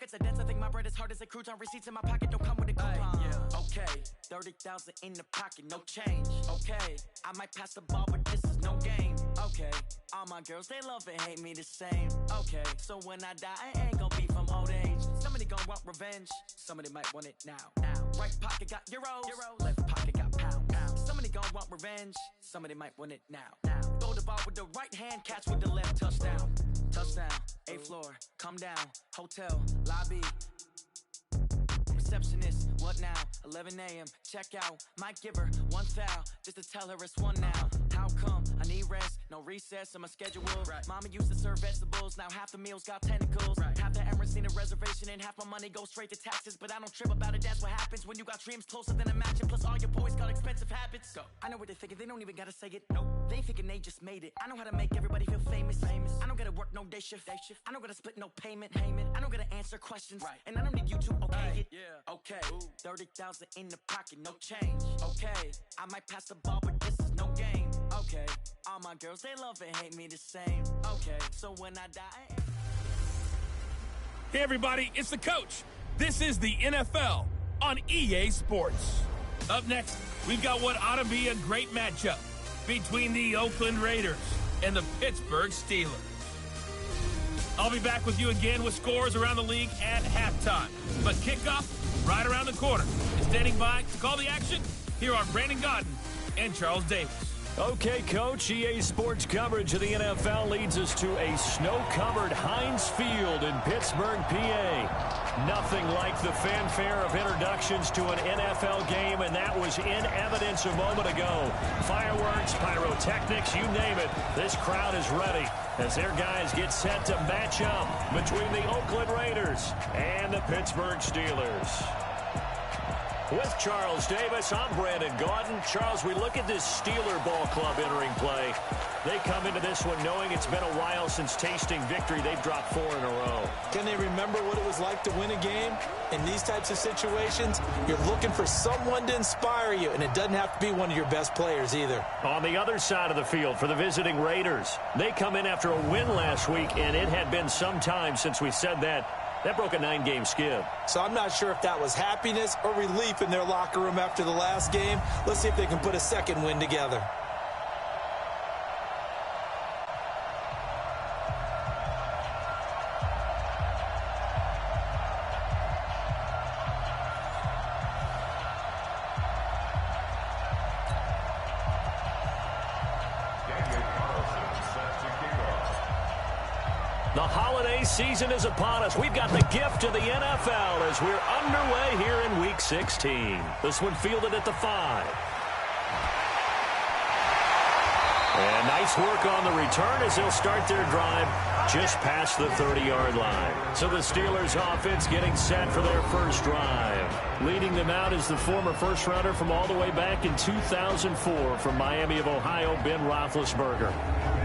pockets are dense. I think my bread is hard as a crouton. Receipts in my pocket don't come with a coupon. Yeah. Okay, 30,000 in the pocket, no change. Okay, I might pass the ball, but this is no game. Okay, all my girls, they love and hate me the same. Okay, so when I die, I ain't gonna be from old age. Somebody gonna want revenge, somebody might want it now. Right pocket got euros, left pocket got pounds. Somebody gonna want revenge, somebody might want it now. Throw the ball with the right hand, catch with the left, touchdown. Touchdown, 8th floor, come down, hotel, lobby. Receptionist, what now? 11 a.m., check out. Might give her one foul, just to tell her it's one now. How come? I need rest, no recess on my schedule. Right. Mama used to serve vegetables, now half the meals got tentacles. Right. Half the errands need a reservation, and half my money goes straight to taxes. But I don't trip about it, that's what happens when you got dreams closer than a mansion. Plus all your boys got expensive habits. Go. I know what they're thinking, they don't even gotta say it. Nope. They thinking they just made it. I know how to make everybody feel famous. I don't gotta work no day shift. I don't gotta split no payment. I don't gotta answer questions. Right. And I don't need you to okay it. Yeah. Okay, 30,000 in the pocket, no change. Okay, I might pass the ball, but this is no game. Okay, all my girls, they love and hate me the same. Okay, so when I die... Hey everybody, it's the coach. This is the NFL on EA Sports. Up next, we've got what ought to be a great matchup between the Oakland Raiders and the Pittsburgh Steelers. I'll be back with you again with scores around the league at halftime. But kickoff right around the corner. And standing by to call the action, here are Brandon Godden and Charles Davis. Okay, Coach, EA Sports coverage of the NFL leads us to a snow-covered Heinz Field in Pittsburgh, PA. Nothing like the fanfare of introductions to an NFL game, and that was in evidence a moment ago. Fireworks, pyrotechnics, you name it, this crowd is ready as their guys get set to match up between the Oakland Raiders and the Pittsburgh Steelers. With Charles Davis, I'm Brandon Gaudin. Charles, we look at this Steeler ball club entering play. They come into this one knowing it's been a while since tasting victory. They've dropped 4 in a row. Can they remember what it was like to win a game? In these types of situations, you're looking for someone to inspire you, and it doesn't have to be one of your best players either. On the other side of the field for the visiting Raiders, they come in after a win last week, and it had been some time since we said that. That broke a 9-game skid. So I'm not sure if that was happiness or relief in their locker room after the last game. Let's see if they can put a second win together. The holiday season is upon us. We've got the gift of the NFL as we're underway here in Week 16. This one fielded at the 5. And nice work on the return as they'll start their drive just past the 30-yard line. So the Steelers offense getting set for their first drive. Leading them out is the former first-rounder from all the way back in 2004 from Miami of Ohio, Ben Roethlisberger.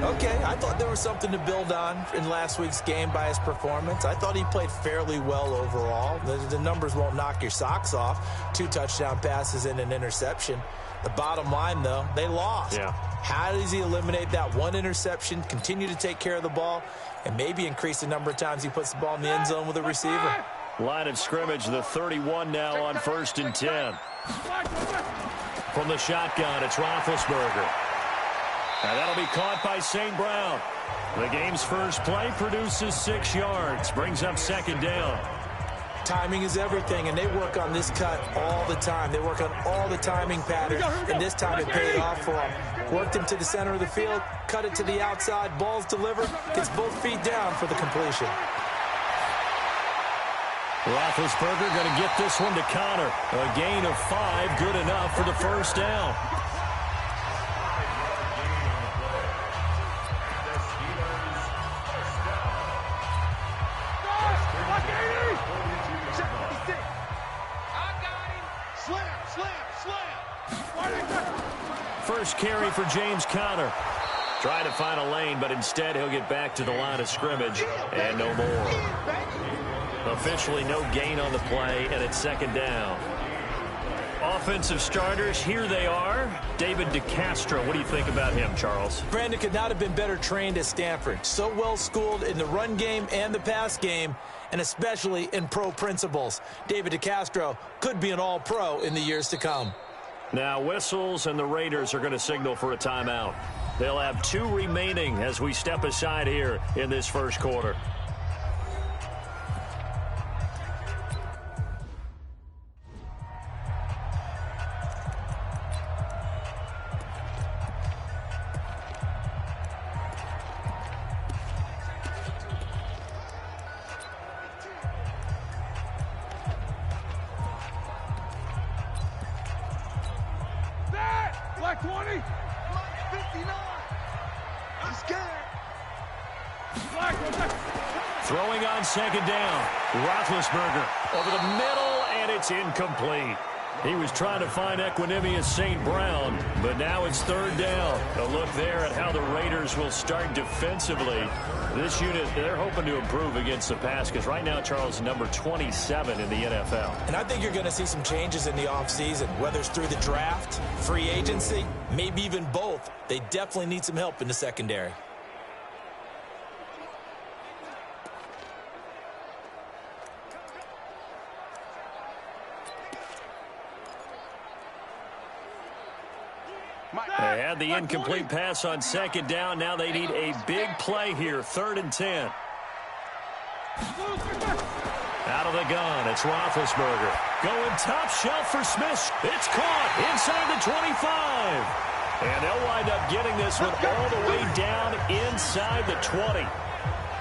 Okay, I thought there was something to build on in last week's game by his performance. I thought he played fairly well overall. The numbers won't knock your socks off. 2 touchdown passes and an interception. The bottom line, though, they lost. Yeah. How does he eliminate that one interception, continue to take care of the ball, and maybe increase the number of times he puts the ball in the end zone with a receiver? Line of scrimmage, the 31 now on 1st and 10. From the shotgun, it's Roethlisberger. And that'll be caught by St. Brown. The game's first play produces 6 yards, brings up 2nd down. Timing is everything, and they work on this cut all the time. They work on all the timing patterns, and this time it paid off for them. Worked him to the center of the field, cut it to the outside, ball's delivered, gets both feet down for the completion. Roethlisberger going to get this one to Connor. A gain of 5, good enough for the first down. First carry for James Conner. Trying to find a lane, but instead he'll get back to the line of scrimmage and no more. Officially no gain on the play, and it's 2nd down. offensive starters, here they are. David DeCastro, what do you think about him, Charles? Brandon could not have been better trained at Stanford. So well schooled in the run game and the pass game, and especially in pro principles. David DeCastro could be an all-pro in the years to come. Now whistles, and the Raiders are going to signal for a timeout. They'll have 2 remaining as we step aside here in this first quarter. Black 20. 59. I'm scared. Throwing on second down. Roethlisberger over the middle, and it's incomplete. He was trying to find Equanimeous St. Brown, but now it's third down. A look there at how the Raiders will start defensively. This unit, they're hoping to improve against the pass because right now, Charles, number 27 in the NFL. And I think you're going to see some changes in the offseason, whether it's through the draft, free agency, maybe even both. They definitely need some help in the secondary. They had the incomplete pass on second down. Now they need a big play here. 3rd and 10. Out of the gun, it's Roethlisberger. Going top shelf for Smith. It's caught inside the 25. And they'll wind up getting this one all the way down inside the 20.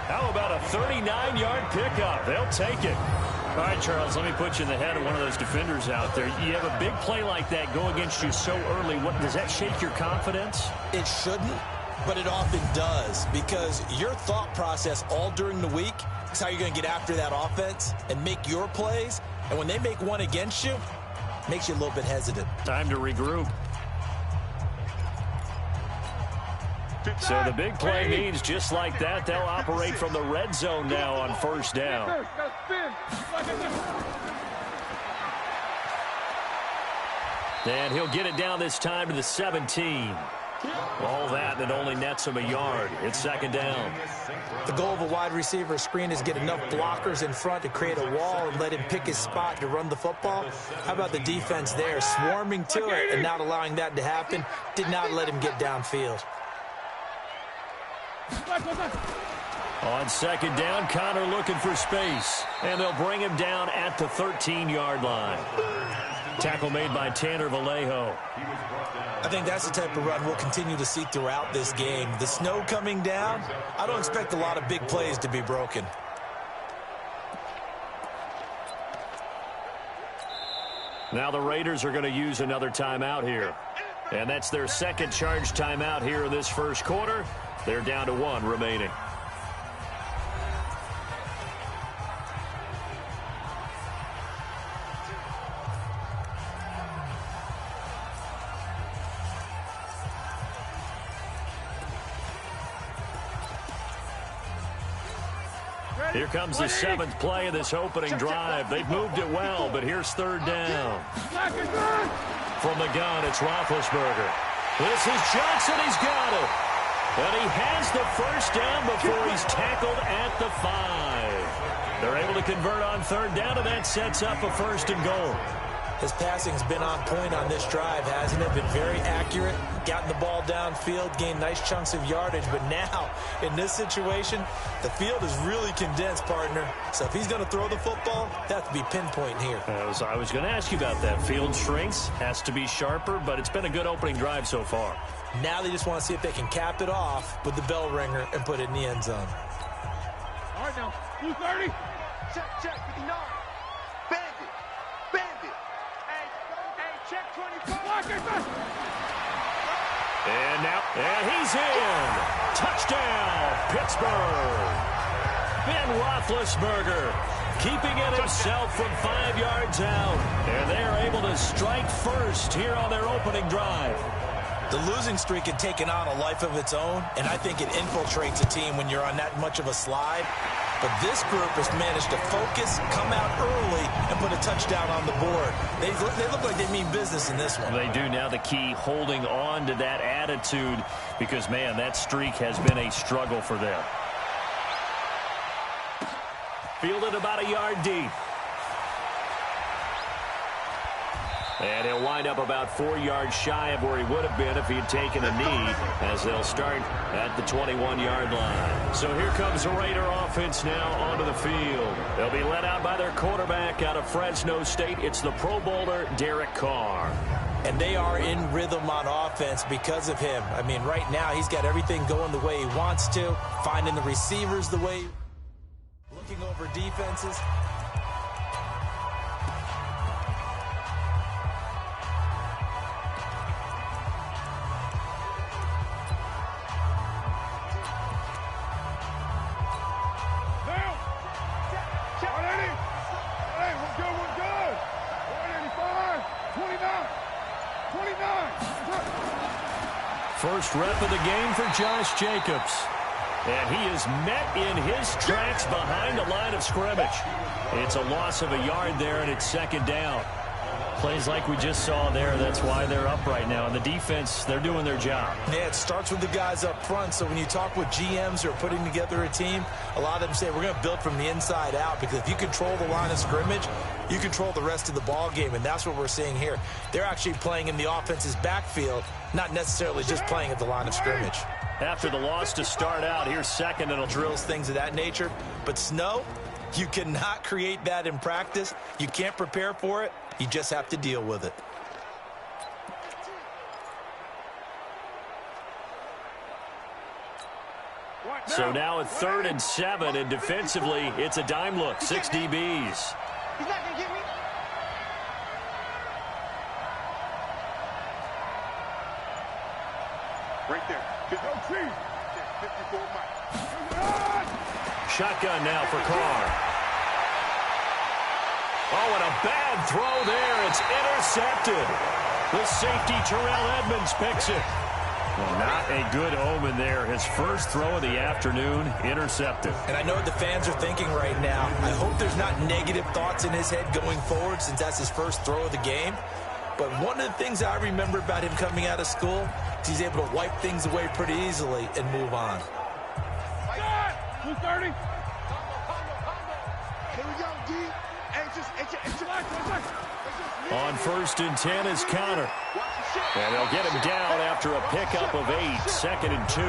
How about a 39-yard pickup? They'll take it. All right, Charles, let me put you in the head of one of those defenders out there. You have a big play like that go against you so early. What, does that shake your confidence? It shouldn't, but it often does, because your thought process all during the week is how you're going to get after that offense and make your plays. And when they make one against you, it makes you a little bit hesitant. Time to regroup. So the big play means just like that, they'll operate from the red zone now on first down. And he'll get it down this time to the 17. All that, and it only nets him a yard. It's second down. The goal of a wide receiver screen is get enough blockers in front to create a wall and let him pick his spot to run the football. How about the defense there, swarming to it and not allowing that to happen? Did not let him get downfield. On second down, Connor looking for space. And they'll bring him down at the 13-yard line. Tackle made by Tanner Vallejo. I think that's the type of run we'll continue to see throughout this game. The snow coming down, I don't expect a lot of big plays to be broken. Now the Raiders are going to use another timeout here. And that's their second charge timeout here in this first quarter. They're down to 1 remaining. Here comes the 7th play of this opening drive. They've moved it well, but here's third down. From the gun, it's Roethlisberger. This is Johnson. He's got it. And he has the first down before he's tackled at the 5. They're able to convert on third down, and that sets up a 1st and goal. His passing's been on point on this drive, hasn't it? Been very accurate, gotten the ball downfield, gained nice chunks of yardage. But now, in this situation, the field is really condensed, partner. So if he's going to throw the football, that has to be pinpoint here. I was going to ask you about that. Field shrinks, has to be sharper, but it's been a good opening drive so far. Now they just want to see if they can cap it off with the bell ringer and put it in the end zone. All right, now, 230. Check, 59. Bandit. Hey, check 25. And he's in. Touchdown, Pittsburgh. Ben Roethlisberger keeping it himself from 5 yards out. And they are able to strike first here on their opening drive. The losing streak had taken on a life of its own, and I think it infiltrates a team when you're on that much of a slide. But this group has managed to focus, come out early, and put a touchdown on the board. They look like they mean business in this one. They do. Now the key, holding on to that attitude, because, man, that streak has been a struggle for them. Fielded about a yard deep. And he'll wind up about 4 yards shy of where he would have been if he had taken a knee, as they'll start at the 21-yard line. So here comes the Raider offense now onto the field. They'll be led out by their quarterback out of Fresno State. It's the Pro Bowler, Derek Carr. And they are in rhythm on offense because of him. I mean, right now he's got everything going the way he wants to, finding the receivers the way, looking over defenses. First rep of the game for Josh Jacobs. And he is met in his tracks behind the line of scrimmage. It's a loss of a yard there, and it's second down. Plays like we just saw there, that's why they're up right now. And the defense, they're doing their job. Yeah, it starts with the guys up front. So when you talk with GMs who are putting together a team, a lot of them say we're going to build from the inside out, because if you control the line of scrimmage, you control the rest of the ball game, and that's what we're seeing here. They're actually playing in the offense's backfield, not necessarily just playing at the line of scrimmage. After the loss to start out, here's second and drills, things of that nature. But snow, you cannot create that in practice. You can't prepare for it. You just have to deal with it. So now at 3rd and 7, and defensively, it's a dime look. 6 DBs. He's not going to get me. Right there. 54 miles. Shotgun now for Carr. Oh, and a bad throw there. It's intercepted. The safety, Terrell Edmonds, picks it. Well, not a good omen there. His first throw of the afternoon, intercepted. And I know what the fans are thinking right now. I hope there's not negative thoughts in his head going forward, since that's his first throw of the game. But one of the things I remember about him coming out of school is he's able to wipe things away pretty easily and move on. 230. Here we go, D. On 1st and 10 is Connor. And they'll get him down after a pickup of 8. 2nd and 2.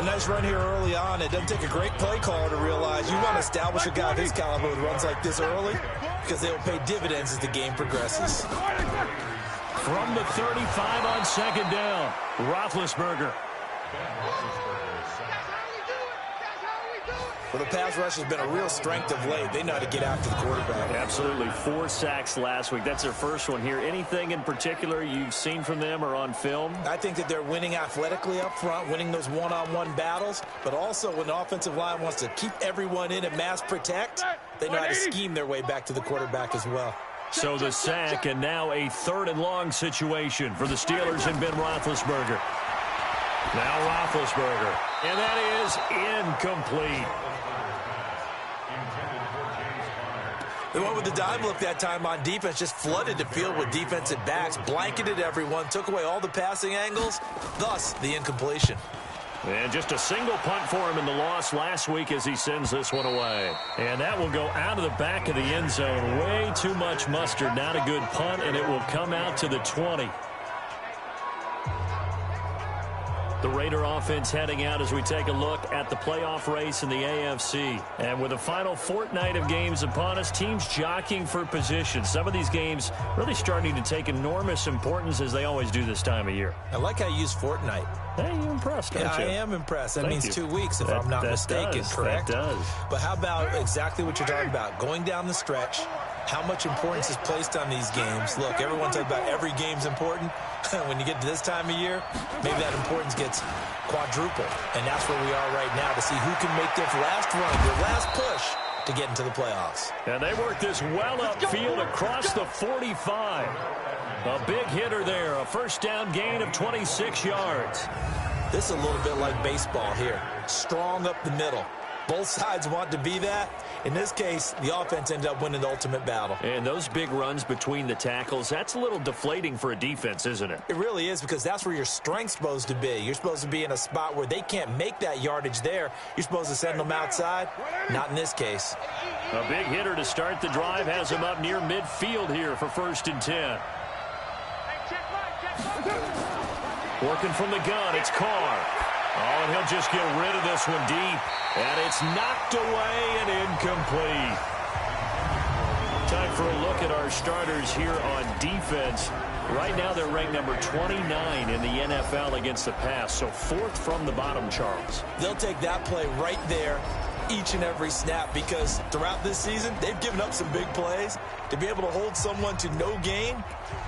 A nice run here early on. It doesn't take a great play caller to realize you want to establish a guy of his caliber who runs like this early, because they will pay dividends as the game progresses. From the 35 on 2nd down, Roethlisberger. Well, the pass rush has been a real strength of late. They know how to get after the quarterback. Absolutely. 4 sacks last week. That's their first one here. Anything in particular you've seen from them or on film? I think that they're winning athletically up front, winning those one-on-one battles, but also when the offensive line wants to keep everyone in and mass protect, they know how to scheme their way back to the quarterback as well. So the sack, and now a 3rd and long situation for the Steelers and Ben Roethlisberger. Now Roethlisberger, and that is incomplete. They went with the dime look that time on defense, just flooded the field with defensive backs, blanketed everyone, took away all the passing angles, thus the incompletion. And just a single punt for him in the loss last week as he sends this one away. And that will go out of the back of the end zone. Way too much mustard, not a good punt, and it will come out to the 20. The Raider offense heading out as we take a look at the playoff race in the AFC. And with the final fortnight of games upon us, teams jockeying for position. Some of these games really starting to take enormous importance, as they always do this time of year. I like how you use fortnight. Hey, you're impressed, aren't you? I am impressed. That means 2 weeks, if I'm not mistaken, correct? That does. But how about exactly what you're talking about? Going down the stretch, how much importance is placed on these games. Look, everyone talks about every game's important. When you get to this time of year, maybe that importance gets quadrupled. And that's where we are right now, to see who can make their last run, their last push to get into the playoffs. And they work this well upfield across the 45. A big hitter there, a first down gain of 26 yards. This is a little bit like baseball here. Strong up the middle. Both sides want to be that. In this case, the offense ended up winning the ultimate battle. And those big runs between the tackles, that's a little deflating for a defense, isn't it? It really is, because that's where your strength's supposed to be. You're supposed to be in a spot where they can't make that yardage there. You're supposed to send them outside. Not in this case. A big hitter to start the drive has him up near midfield here for 1st and 10. Working from the gun, it's Carr. Oh, and he'll just get rid of this one deep. And it's knocked away and incomplete. Time for a look at our starters here on defense. Right now they're ranked number 29 in the NFL against the pass. So 4th from the bottom, Charles. They'll take that play right there each and every snap, because throughout this season, they've given up some big plays. To be able to hold someone to no gain,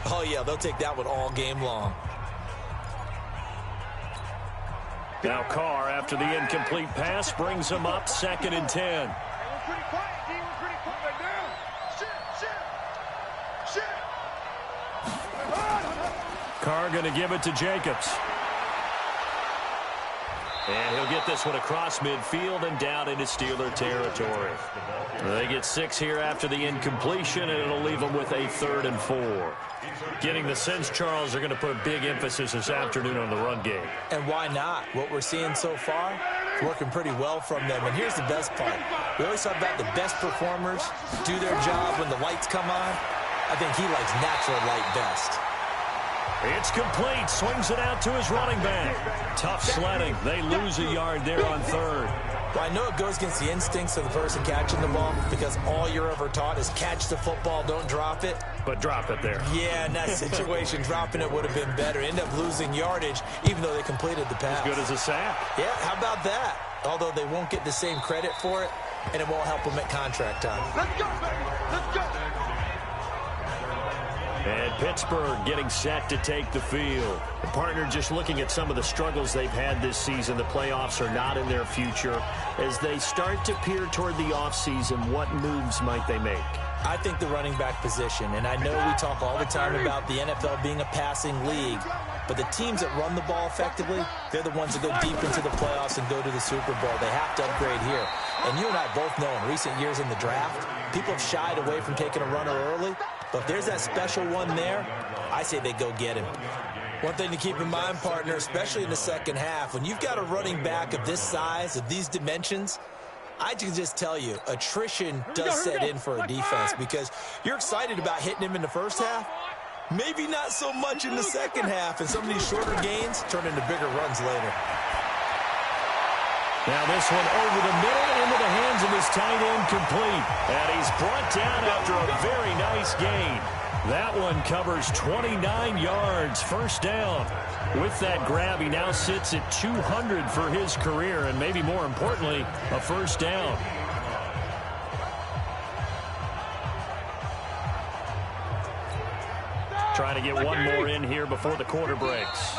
oh yeah, they'll take that one all game long. Now Carr, after the incomplete pass, brings him up 2nd and 10. Carr going to give it to Jacobs. And he'll get this one across midfield and down into Steeler territory. They get 6 here after the incompletion, and it'll leave them with a 3rd and 4. Getting the sense, Charles, they're going to put a big emphasis this afternoon on the run game. And why not? What we're seeing so far, it's working pretty well from them. And here's the best part. We always talk about the best performers do their job when the lights come on. I think he likes natural light best. It's complete. Swings it out to his running back. Tough sledding. They lose a yard there on 3rd. Well, I know it goes against the instincts of the person catching the ball, because all you're ever taught is catch the football, don't drop it. But drop it there. Yeah, in that situation, dropping it would have been better. End up losing yardage, even though they completed the pass. As good as a sack. Yeah, how about that? Although they won't get the same credit for it, and it won't help them at contract time. Let's go, baby. Let's go. And Pittsburgh getting set to take the field. The partner, just looking at some of the struggles they've had this season, the playoffs are not in their future. As they start to peer toward the offseason, what moves might they make? I think the running back position, and I know we talk all the time about the NFL being a passing league, but the teams that run the ball effectively, they're the ones that go deep into the playoffs and go to the Super Bowl. They have to upgrade here. And you and I both know in recent years in the draft, people have shied away from taking a runner early. But if there's that special one there, I say they go get him. One thing to keep in mind, partner, especially in the second half, when you've got a running back of this size, of these dimensions, I can just tell you, attrition does set in for a defense, because you're excited about hitting him in the first half. Maybe not so much in the second half, and some of these shorter gains turn into bigger runs later. Now this one over the middle into the hands of his tight end, complete. And he's brought down after a very nice gain. That one covers 29 yards, 1st down. With that grab, he now sits at 200 for his career, and maybe more importantly, a 1st down. Trying to get one more in here before the quarter breaks.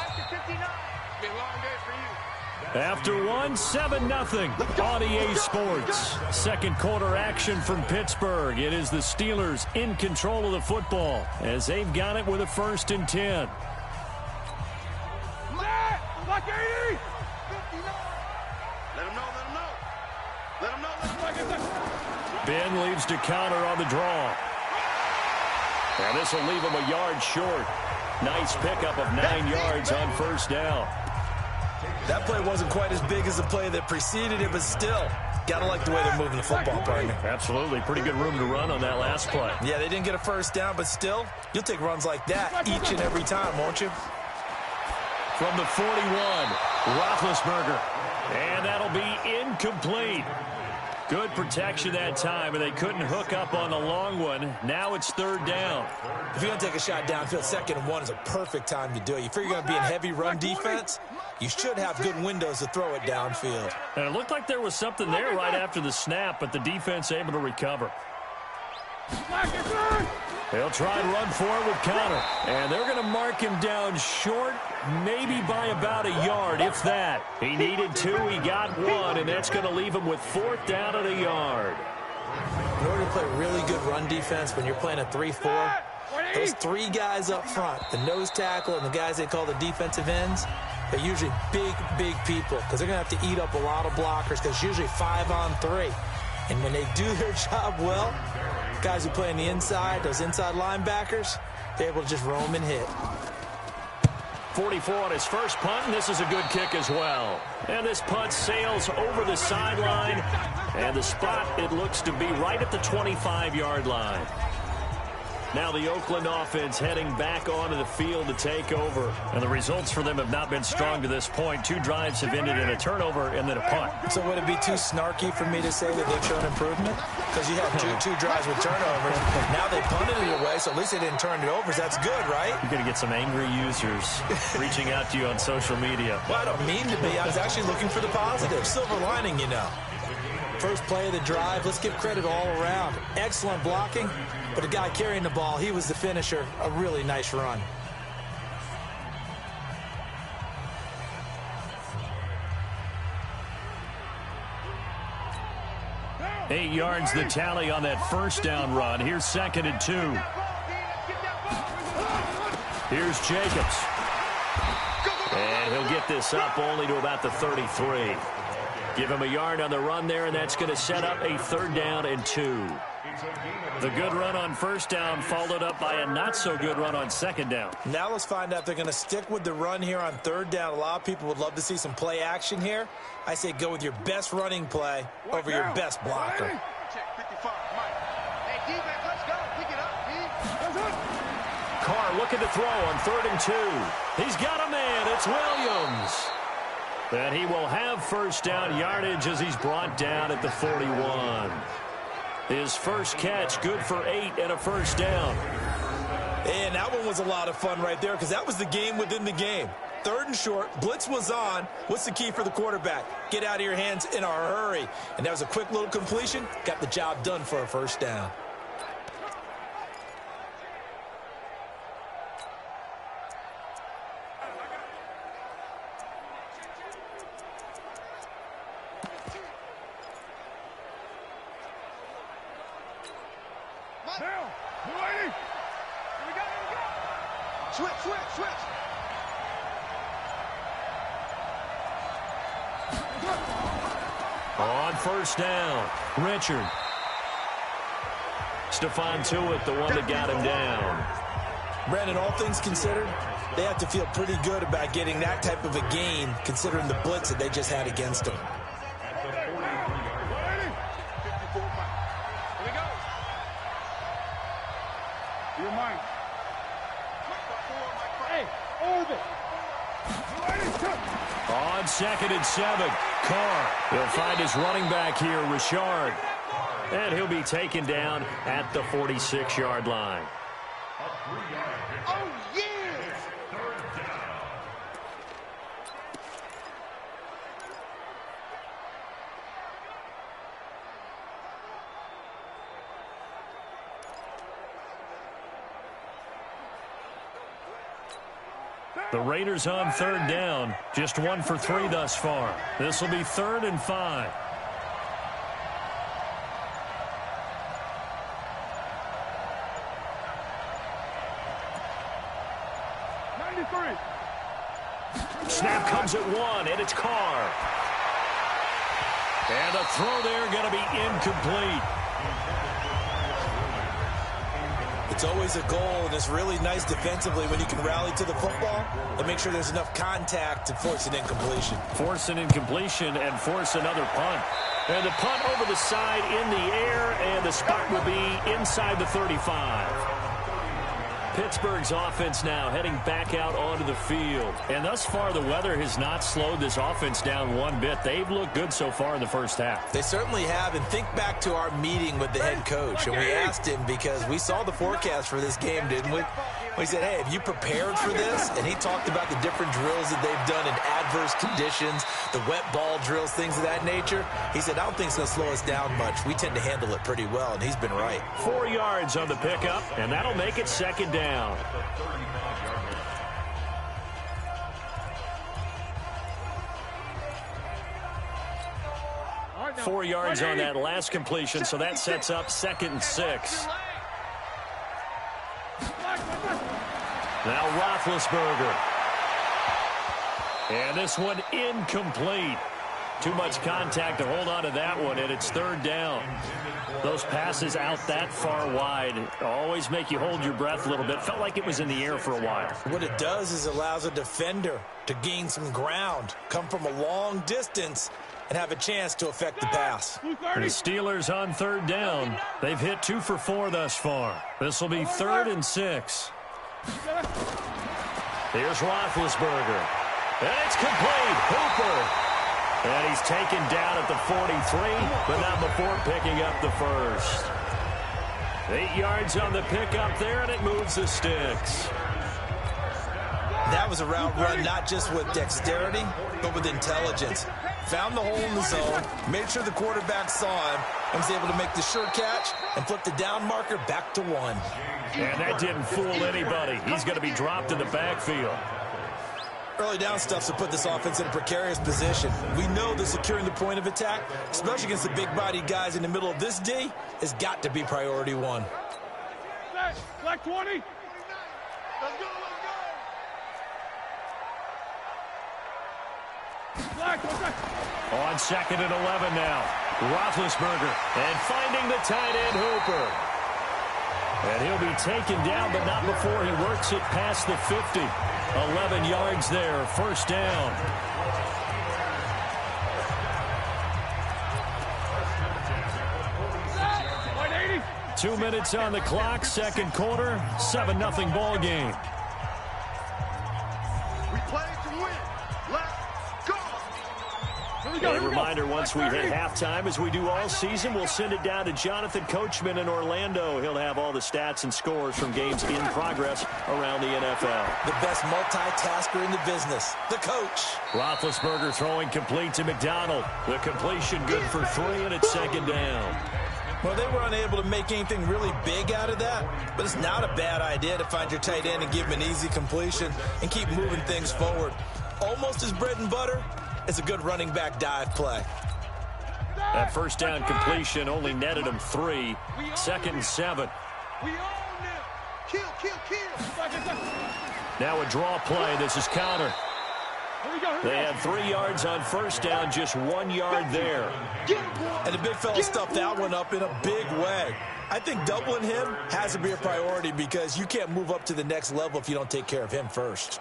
After one, 7-0 on EA Sports. Second quarter action from Pittsburgh. It is the Steelers in control of the football as they've got it with a 1st and 10. Like 80! Let him know, let him know. Let him know, let him know. Ben leaves to counter on the draw. Now this will leave him a yard short. Nice pickup of 9 yards on 1st down. That play wasn't quite as big as the play that preceded it, but still, gotta like the way they're moving the football, partner. Absolutely. Pretty good room to run on that last play. Yeah, they didn't get a 1st down, but still, you'll take runs like that each and every time, won't you? From the 41, Roethlisberger. And that'll be incomplete. Good protection that time, and they couldn't hook up on the long one. Now it's 3rd down. If you're going to take a shot downfield, 2nd and 1 is a perfect time to do it. You figure you're going to be in heavy run defense, you should have good windows to throw it downfield. And it looked like there was something there right after the snap, but the defense able to recover. They'll try and run forward with Connor. And they're going to mark him down short, maybe by about a yard, if that. He needed 2, he got 1, and that's going to leave him with 4th down and a yard. In order to play really good run defense when you're playing a 3-4, those 3 guys up front, the nose tackle and the guys they call the defensive ends, They're usually big people because they're going to have to eat up a lot of blockers because it's usually 5-on-3. And when they do their job well, guys who play on the inside, those inside linebackers, they're able to just roam and hit. 44 on his first punt, and this is a good kick as well. And this punt sails over the sideline, and the spot, it looks to be right at the 25-yard line. Now the Oakland offense heading back onto the field to take over. And the results for them have not been strong to this point. 2 drives have ended in a turnover and then a punt. So would it be too snarky for me to say that they've shown improvement? Because you had two drives with turnovers. Now they punted it away, so at least they didn't turn it over. That's good, right? You're going to get some angry users reaching out to you on social media. Well, I don't mean to be. I was actually looking for the positive. Silver lining, you know. First play of the drive, let's give credit all around. Excellent blocking, but the guy carrying the ball, he was the finisher. A really nice run. Eight yards the tally on that first down run. Here's 2nd and 2. Here's Jacobs. And he'll get this up only to about the 33. Give him a yard on the run there, and that's going to set up a 3rd down and 2. The good run on first down followed up by a not-so-good run on 2nd down. Now let's find out if they're going to stick with the run here on 3rd down. A lot of people would love to see some play action here. I say go with your best running play over your best blocker. Carr looking to throw on 3rd and 2. He's got a man. It's Williams. And he will have first down yardage as he's brought down at the 41. His first catch, good for 8 and a first down. And that one was a lot of fun right there because that was the game within the game. 3rd and short, blitz was on. What's the key for the quarterback? Get out of your hands in a hurry. And that was a quick little completion. Got the job done for a first down. Switch. On first down, Richard. Stephon Tuitt, the one that got him down. Brandon, all things considered, they have to feel pretty good about getting that type of a gain considering the blitz that they just had against them. On 2nd and 7, Carr. He'll find his running back here, Richard. And he'll be taken down at the 46-yard line. Oh, yeah! The Raiders on 3rd down. Just 1 for 3 thus far. This will be 3rd and 5. Snap comes at 1, and it's Carr. And a throw there going to be incomplete. It's always a goal, and it's really nice defensively when you can rally to the football and make sure there's enough contact to force an incompletion. Force an incompletion and force another punt. And the punt over the side in the air, and the spot will be inside the 35. Pittsburgh's offense now heading back out onto the field. And thus far, the weather has not slowed this offense down one bit. They've looked good so far in the first half. They certainly have. And think back to our meeting with the head coach. And we asked him because we saw the forecast for this game, didn't we? We said, hey, have you prepared for this? And he talked about the different drills that they've done in adverse conditions, the wet ball drills, things of that nature. He said, I don't think it's going to slow us down much. We tend to handle it pretty well, and he's been right. 4 yards on the pickup, and that'll make it 2nd down. Right, 4 yards on that last completion, so that sets up 2nd and 6. Now Roethlisberger. And this one incomplete. Too much contact to hold on to that one, and it's third down. Those passes out that far wide always make you hold your breath a little bit. Felt like it was in the air for a while. What it does is allows a defender to gain some ground, come from a long distance, and have a chance to affect the pass. The Steelers on third down. They've hit 2 for 4 thus far. This will be 3rd and 6. Here's Roethlisberger. And it's complete. Hooper. And he's taken down at the 43, but not before picking up the first. 8 yards on the pickup there, and it moves the sticks. That was a route run not just with dexterity, but with intelligence. Found the hole in the zone, made sure the quarterback saw him, and was able to make the sure catch and flip the down marker back to 1. And that didn't fool anybody. He's going to be dropped in the backfield. Early down stuff to put this offense in a precarious position. We know that securing the point of attack, especially against the big-bodied guys in the middle of this D, has got to be priority 1. Black 20. Let's go, let's go. On 2nd and 11 now. Roethlisberger. And finding the tight end, Hooper. And he'll be taken down, but not before he works it past the 50. 11 yards there, first down. $180. 2 minutes on the clock, second quarter, 7-0 ball game. We play to win. Let's go. A reminder, once we hit halftime, as we do all season, we'll send it down to Jonathan Coachman in Orlando. He'll have all the stats and scores from games in progress around the NFL. The best multitasker in the business, the coach. Roethlisberger throwing complete to McDonald. The completion good for 3, and it's 2nd down. Well, they were unable to make anything really big out of that, but it's not a bad idea to find your tight end and give him an easy completion and keep moving things forward. Almost his bread and butter. It's a good running back dive play. That first down completion only netted him 3. 2nd and 7. We own them. Kill. Now a draw play. This is counter. They had 3 yards on first down, just 1 yard there. And the big fella stuffed that one up in a big way. I think doubling him has to be a priority because you can't move up to the next level if you don't take care of him first.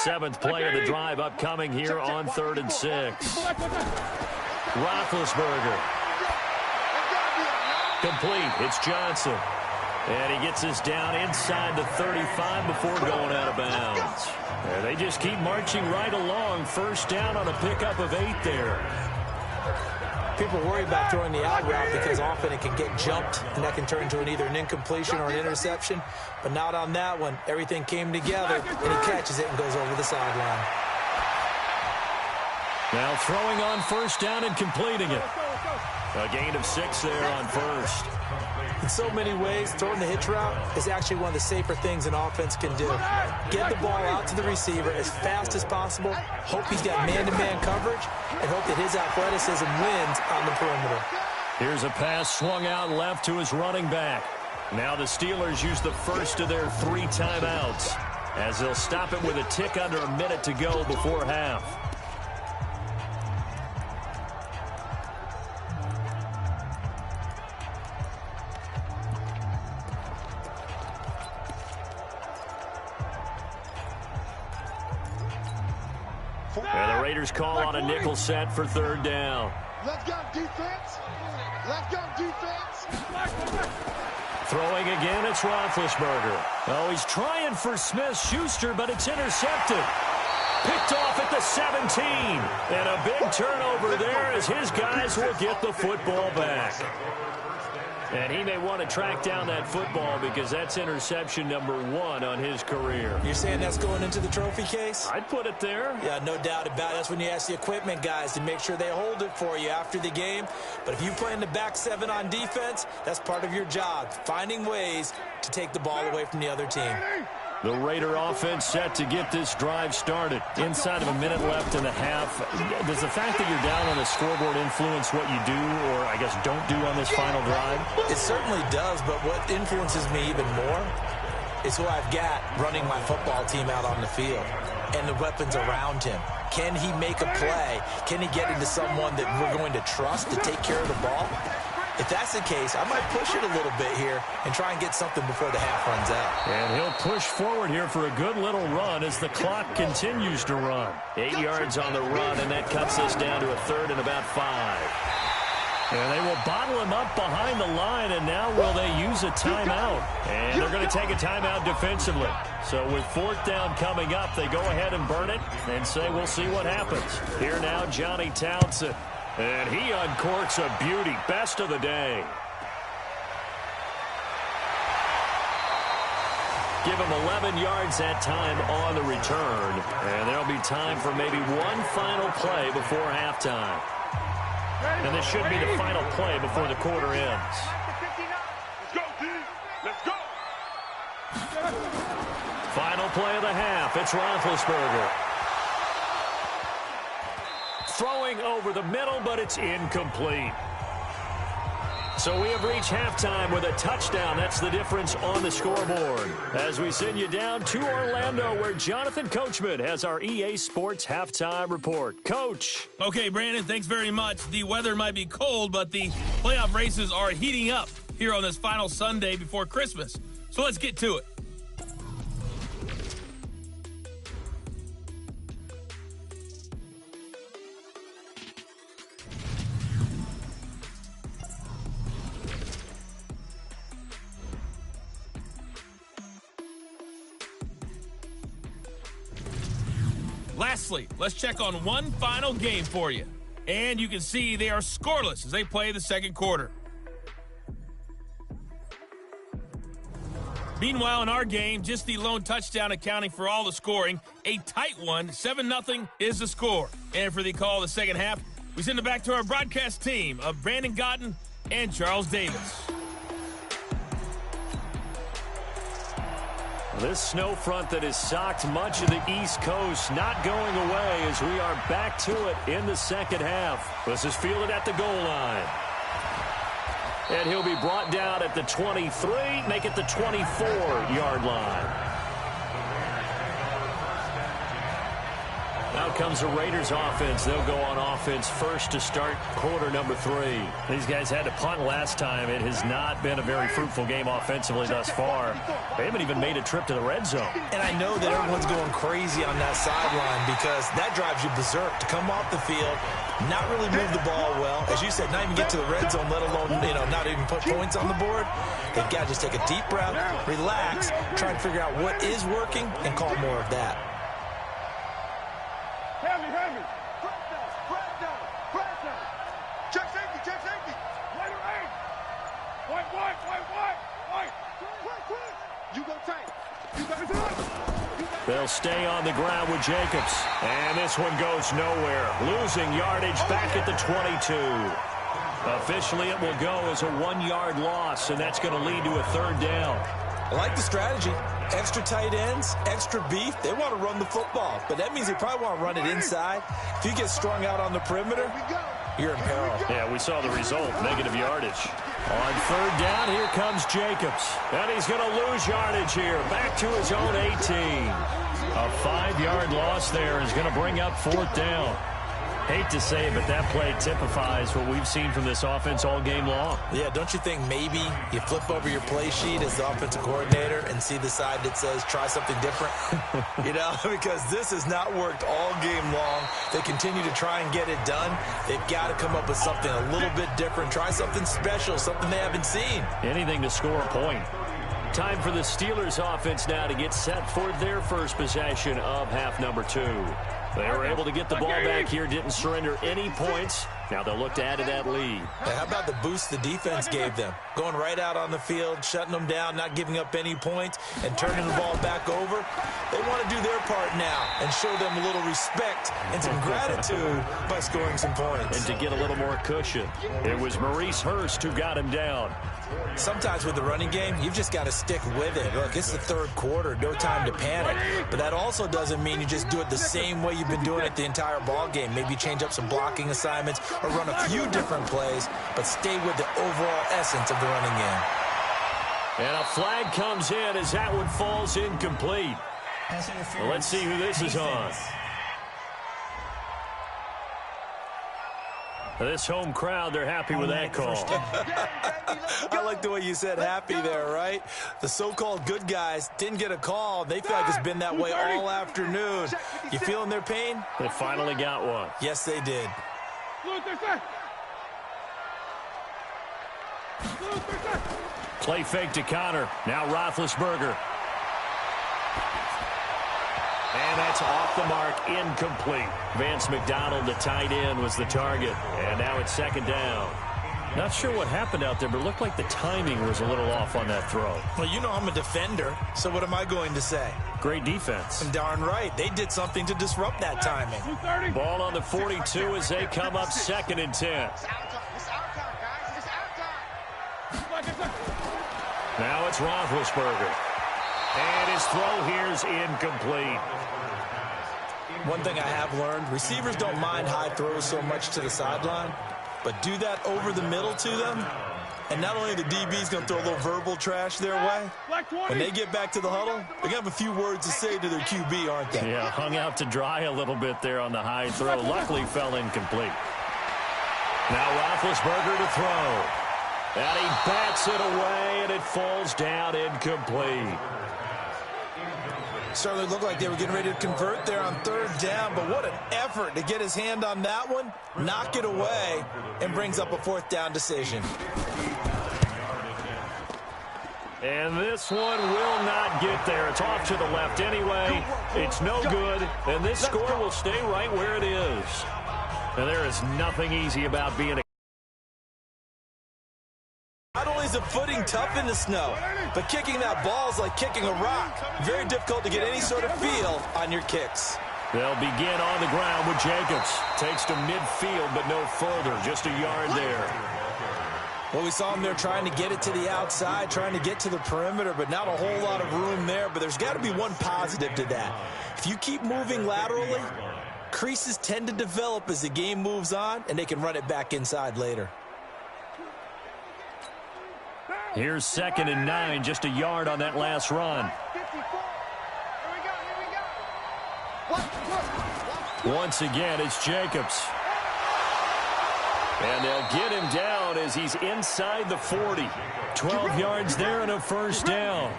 7th play of the drive upcoming here on 3rd and 6. Roethlisberger. Complete. It's Johnson. And he gets us down inside the 35 before going out of bounds. And they just keep marching right along. First down on a pickup of 8 there. People worry about throwing the out route because often it can get jumped, and that can turn into either an incompletion or an interception. But not on that one. Everything came together, and he catches it and goes over the sideline. Now throwing on first down and completing it. A gain of 6 there on first. In so many ways, throwing the hitch route is actually one of the safer things an offense can do. Get the ball out to the receiver as fast as possible, hope he's got man-to-man coverage, and hope that his athleticism wins on the perimeter. Here's a pass swung out left to his running back. Now the Steelers use the first of their 3 timeouts as they'll stop it with a tick under a minute to go before half. And the Raiders call on a nickel set for 3rd down. Let's go, defense. Let's go, defense. Throwing again, it's Roethlisberger. Oh, he's trying for Smith-Schuster, but it's intercepted. Picked off at the 17. And a big turnover there as his guys will get the football back. And he may want to track down that football because that's interception number 1 on his career. You're saying that's going into the trophy case? I'd put it there. Yeah, no doubt about it. That's when you ask the equipment guys to make sure they hold it for you after the game. But if you play in the back 7 on defense, that's part of your job, finding ways to take the ball away from the other team. The Raider offense set to get this drive started. Inside of a minute left in the half. Does the fact that you're down on the scoreboard influence what you do or, I guess, don't do on this final drive? It certainly does, but what influences me even more is who I've got running my football team out on the field. and the weapons around him. Can he make a play? Can he get into someone that we're going to trust to take care of the ball? If that's the case, I might push it a little bit here and try and get something before the half runs out. And he'll push forward here for a good little run as the clock continues to run. 8 yards on the run, and that cuts us down to a third and about 5. And they will bottle him up behind the line, and now will they use a timeout? And they're going to take a timeout defensively. So with fourth down coming up, they go ahead and burn it and say we'll see what happens. Here now, Johnny Townsend. And he uncorks a beauty. Best of the day. Give him 11 yards that time on the return. And there'll be time for maybe one final play before halftime. And this should be the final play before the quarter ends. Let's go, team. Let's go. Final play of the half. It's Roethlisberger. Throwing over the middle, but it's incomplete. So we have reached halftime with a touchdown. That's the difference on the scoreboard. As we send you down to Orlando, where Jonathan Coachman has our EA Sports halftime report. Coach. Okay, Brandon, thanks very much. The weather might be cold, but the playoff races are heating up here on this final Sunday before Christmas. So let's get to it. Lastly, let's check on one final game for you. And you can see they are scoreless as they play the second quarter. Meanwhile, in our game, just the lone touchdown accounting for all the scoring. A tight one, 7-0 is the score. And for the call of the second half, we send it back to our broadcast team of Brandon Gotten and Charles Davis. This snow front that has socked much of the East Coast not going away as we are back to it in the second half. This is fielded at the goal line. And he'll be brought down at the 23, make it the 24-yard line. Now comes the Raiders offense. They'll go on offense first to start quarter number 3. These guys had to punt last time. It has not been a very fruitful game offensively thus far. They haven't even made a trip to the red zone. And I know that everyone's going crazy on that sideline because that drives you berserk to come off the field, not really move the ball well. As you said, not even get to the red zone, let alone, not even put points on the board. They've got to just take a deep breath, relax, try and figure out what is working, and call more of that. Hand me. Press down. Check safety. Right. White. You go tight. You got it. They'll stay on the ground with Jacobs. And this one goes nowhere. Losing yardage back at the 22. Officially, it will go as a 1-yard loss, and that's going to lead to a third down. I like the strategy. Extra tight ends, extra beef. They want to run the football, but that means they probably want to run it inside. If you get strung out on the perimeter, you're in peril. Yeah, we saw the result, negative yardage. On third down, here comes Jacobs. And he's going to lose yardage here, back to his own 18. A 5-yard loss there is going to bring up fourth down. Hate to say it, but that play typifies what we've seen from this offense all game long. Yeah, don't you think maybe you flip over your play sheet as the offensive coordinator and see the side that says try something different? Because this has not worked all game long. They continue to try and get it done. They've got to come up with something a little bit different. Try something special, something they haven't seen. Anything to score a point. Time for the Steelers offense now to get set for their first possession of half number 2. They were able to get the ball back here, didn't surrender any points. Now they'll look to add to that lead. Hey, how about the boost the defense gave them? Going right out on the field, shutting them down, not giving up any points, and turning the ball back over. They want to do their part now and show them a little respect and some gratitude by scoring some points. And to get a little more cushion. It was Maurice Hurst who got him down. Sometimes with the running game, you've just got to stick with it. Look, it's the third quarter, no time to panic. But that also doesn't mean you just do it the same way you've been doing it the entire ball game. Maybe change up some blocking assignments or run a few different plays, but stay with the overall essence of the running game. And a flag comes in as that one falls incomplete. Well, let's see who this is on. This home crowd, they're happy with that call. I like the way you said happy there, right? The so-called good guys didn't get a call. They feel like it's been that way all afternoon. You feeling their pain? They finally got one. Yes, they did. Play fake to Connor. Now Roethlisberger. And that's off the mark, incomplete. Vance McDonald, the tight end, was the target. And now it's second down. Not sure what happened out there, but it looked like the timing was a little off on that throw. Well, you know I'm a defender, so what am I going to say? Great defense. Darn right. They did something to disrupt that timing. Ball on the 42 as they come up 2nd and 10. Now it's Roethlisberger. And his throw here's incomplete. One thing I have learned, receivers don't mind high throws so much to the sideline, but do that over the middle to them, and not only the DB's going to throw a little verbal trash their way, when they get back to the huddle, they're going to have a few words to say to their QB, aren't they? Yeah, hung out to dry a little bit there on the high throw. Luckily fell incomplete. Now Roethlisberger to throw. And he bats it away, and it falls down incomplete. Certainly looked like they were getting ready to convert there on 3rd down, but what an effort to get his hand on that one, knock it away, and brings up a 4th down decision. And this one will not get there. It's off to the left anyway. It's no good, and this score will stay right where it is. And there is nothing easy about being a... Not only is the footing tough in the snow, but kicking that ball is like kicking a rock. Very difficult to get any sort of feel on your kicks. They'll begin on the ground with Jacobs. Takes to midfield, but no further. Just a yard there. Well, we saw him there trying to get it to the outside, trying to get to the perimeter, but not a whole lot of room there. But there's got to be one positive to that. If you keep moving laterally, creases tend to develop as the game moves on, and they can run it back inside later. Here's 2nd and 9, just a yard on that last run. Once again, it's Jacobs. And they'll get him down as he's inside the 40. 12 yards there and a 1st down.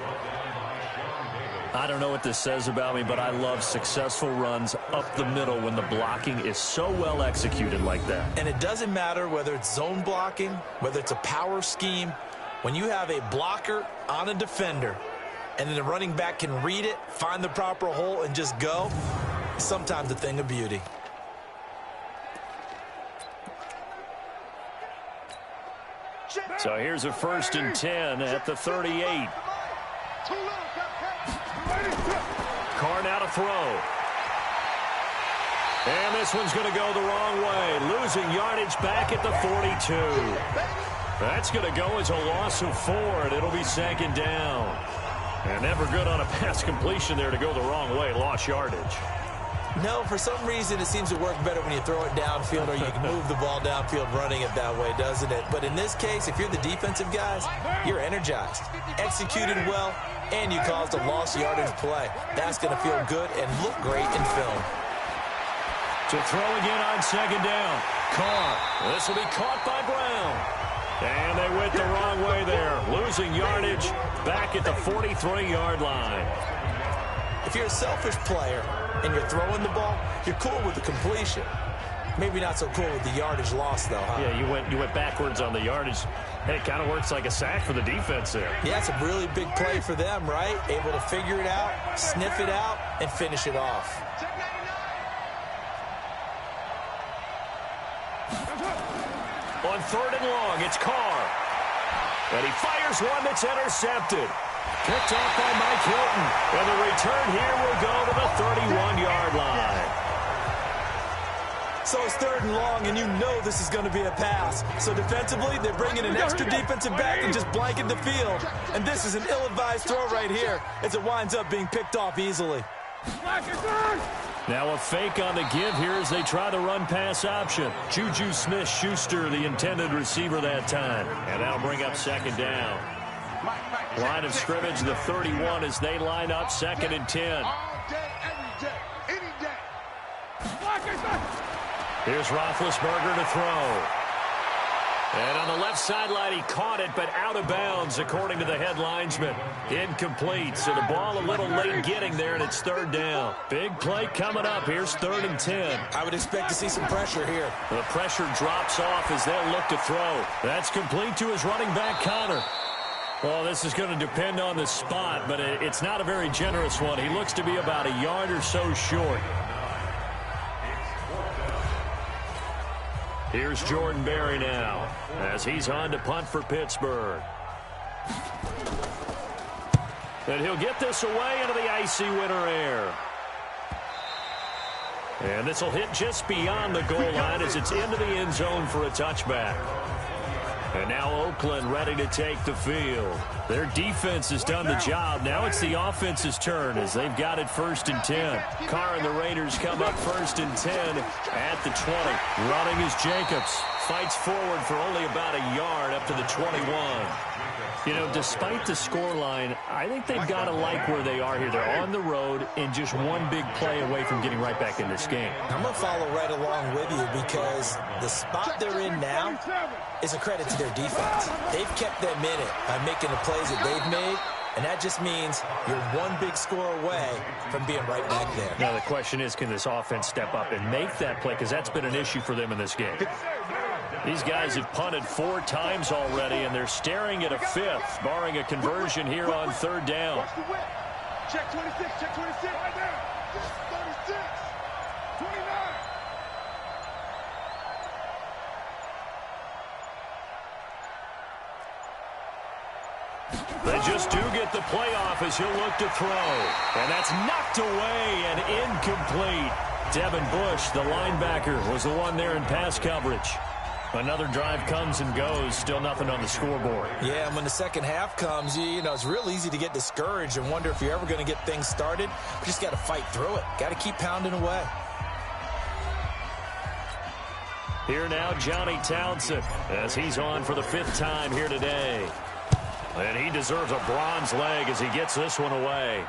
I don't know what this says about me, but I love successful runs up the middle when the blocking is so well executed like that. And it doesn't matter whether it's zone blocking, whether it's a power scheme. When you have a blocker on a defender and then the running back can read it, find the proper hole, and just go, sometimes a thing of beauty. So here's a 1st and 10 at the 38. Carr now to throw. And this one's going to go the wrong way. Losing yardage back at the 42. That's going to go as a loss of 4, and it'll be 2nd down. And never good on a pass completion there to go the wrong way. Lost yardage. No, for some reason it seems to work better when you throw it downfield or you can move the ball downfield running it that way, doesn't it? But in this case, if you're the defensive guys, you're energized, executed well, and you caused a lost yardage play. That's going to feel good and look great in film. To throw again on 2nd down. Carr. This will be caught by Brown. And they went the wrong way there. Losing yardage back at the 43-yard line. If you're a selfish player and you're throwing the ball, you're cool with the completion. Maybe not so cool with the yardage loss, though, huh? Yeah, you went backwards on the yardage. Hey, it kind of works like a sack for the defense there. Yeah, it's a really big play for them, right? Able to figure it out, sniff it out, and finish it off. On 3rd and long, it's Carr. And he fires one that's intercepted. Picked off by Mike Hilton. And the return here will go to the 31-yard line. So it's 3rd and long, and you know this is going to be a pass. So defensively, they're bringing an extra defensive back and just blanket the field. And this is an ill-advised throw right here as it winds up being picked off easily. Now a fake on the give here as they try the run-pass option. Juju Smith-Schuster, the intended receiver that time. And that'll bring up 2nd down. Line of scrimmage, the 31 as they line up 2nd and 10. Here's Roethlisberger to throw. And on the left sideline, he caught it, but out of bounds, according to the head linesman. Incomplete, so the ball a little late getting there, and it's third down. Big play coming up. Here's 3rd and 10. I would expect to see some pressure here. The pressure drops off as they'll look to throw. That's complete to his running back, Connor. Well, this is going to depend on the spot, but it's not a very generous one. He looks to be about a yard or so short. Here's Jordan Berry now as he's on to punt for Pittsburgh. And he'll get this away into the icy winter air. And this will hit just beyond the goal line as it's into the end zone for a touchback. And now Oakland ready to take the field. Their defense has done the job. Now it's the offense's turn as they've got it 1st and 10. Carr and the Raiders come up 1st and 10 at the 20. Running is Jacobs. Fights forward for only about a yard up to the 21. You know, despite the scoreline, I think they've got to like where they are here. They're on the road and just one big play away from getting right back in this game. I'm going to follow right along with you because the spot they're in now is a credit to their defense. They've kept them in it by making the plays that they've made, and that just means you're one big score away from being right back there. Now the question is, can this offense step up and make that play? Because that's been an issue for them in this game. These guys have punted 4 times already, and they're staring at a 5th, barring a conversion here on 3rd down. Check 26, check 26, right there. 36, 29. They just do get the playoff as he'll look to throw. And that's knocked away and incomplete. Devin Bush, the linebacker, was the one there in pass coverage. Another drive comes and goes. Still nothing on the scoreboard. Yeah, and when the second half comes, you know, it's real easy to get discouraged and wonder if you're ever going to get things started. You just got to fight through it. Got to keep pounding away. Here now, Johnny Townsend, as he's on for the 5th time here today. And he deserves a bronze leg as he gets this one away.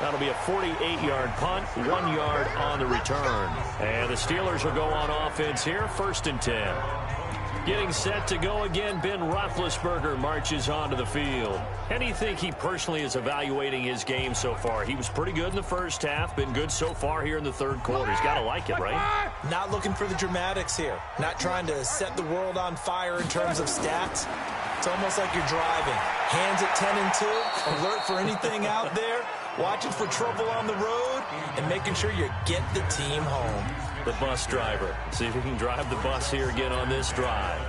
That'll be a 48-yard punt, 1 yard on the return. And the Steelers will go on offense here, 1st and 10. Getting set to go again, Ben Roethlisberger marches onto the field. And you think he personally is evaluating his game so far? He was pretty good in the first half, been good so far here in the 3rd quarter. He's got to like it, right? Not looking for the dramatics here. Not trying to set the world on fire in terms of stats. It's almost like you're driving. Hands at 10 and 2, alert for anything out there, watching for trouble on the road, and making sure you get the team home. The bus driver. See if he can drive the bus here again on this drive.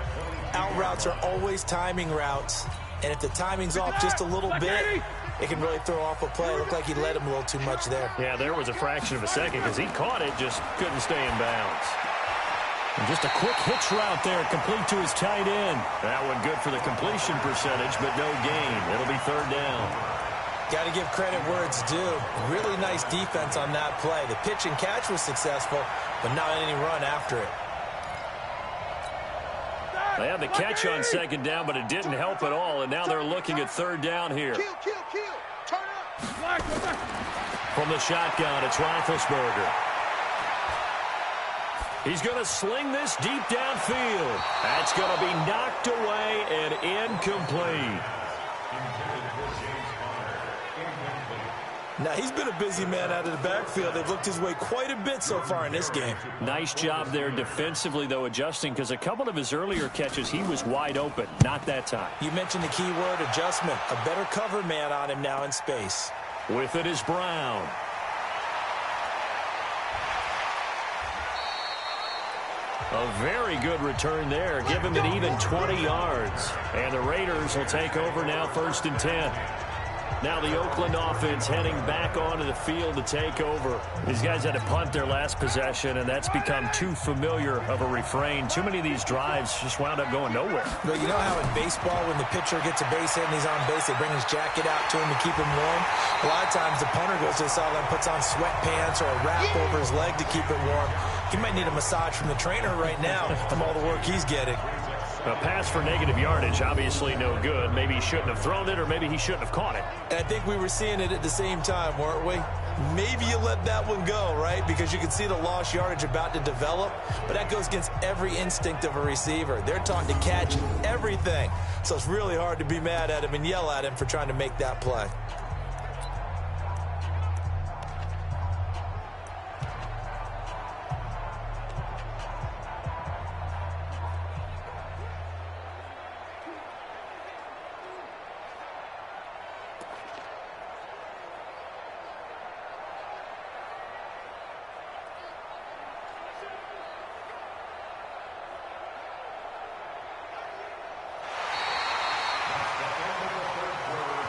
Out routes are always timing routes, and if the timing's off just a little bit, it can really throw off a play. Looked like he led him a little too much there. Yeah, there was a fraction of a second because he caught it, just couldn't stay in bounds. And just a quick hitch route there, complete to his tight end. That one good for the completion percentage, but no gain. It'll be 3rd down. Got to give credit where it's due. Really nice defense on that play. The pitch and catch was successful, but not any run after it. They had the catch on 2nd down, but it didn't help at all, and now they're looking at 3rd down here. Kill. Turn up. From the shotgun, it's Roethlisberger. He's going to sling this deep downfield. That's going to be knocked away and incomplete. Now, he's been a busy man out of the backfield. They've looked his way quite a bit so far in this game. Nice job there defensively, though, adjusting, because a couple of his earlier catches, he was wide open. Not that time. You mentioned the key word, adjustment. A better cover man on him now in space. With it is Brown. A very good return there. Give him an even 20 yards. And the Raiders will take over now, 1st and 10. Now the Oakland offense heading back onto the field to take over. These guys had to punt their last possession, and that's become too familiar of a refrain. Too many of these drives just wound up going nowhere. Well, you know how in baseball, when the pitcher gets a base hit and he's on base, they bring his jacket out to him to keep him warm? A lot of times the punter goes to the sideline, puts on sweatpants or a wrap over his leg to keep it warm. He might need a massage from the trainer right now from all the work he's getting. A pass for negative yardage, obviously no good. Maybe he shouldn't have thrown it, or maybe he shouldn't have caught it. And I think we were seeing it at the same time, weren't we? Maybe you let that one go, right? Because you can see the lost yardage about to develop, but that goes against every instinct of a receiver. They're taught to catch everything, so it's really hard to be mad at him and yell at him for trying to make that play.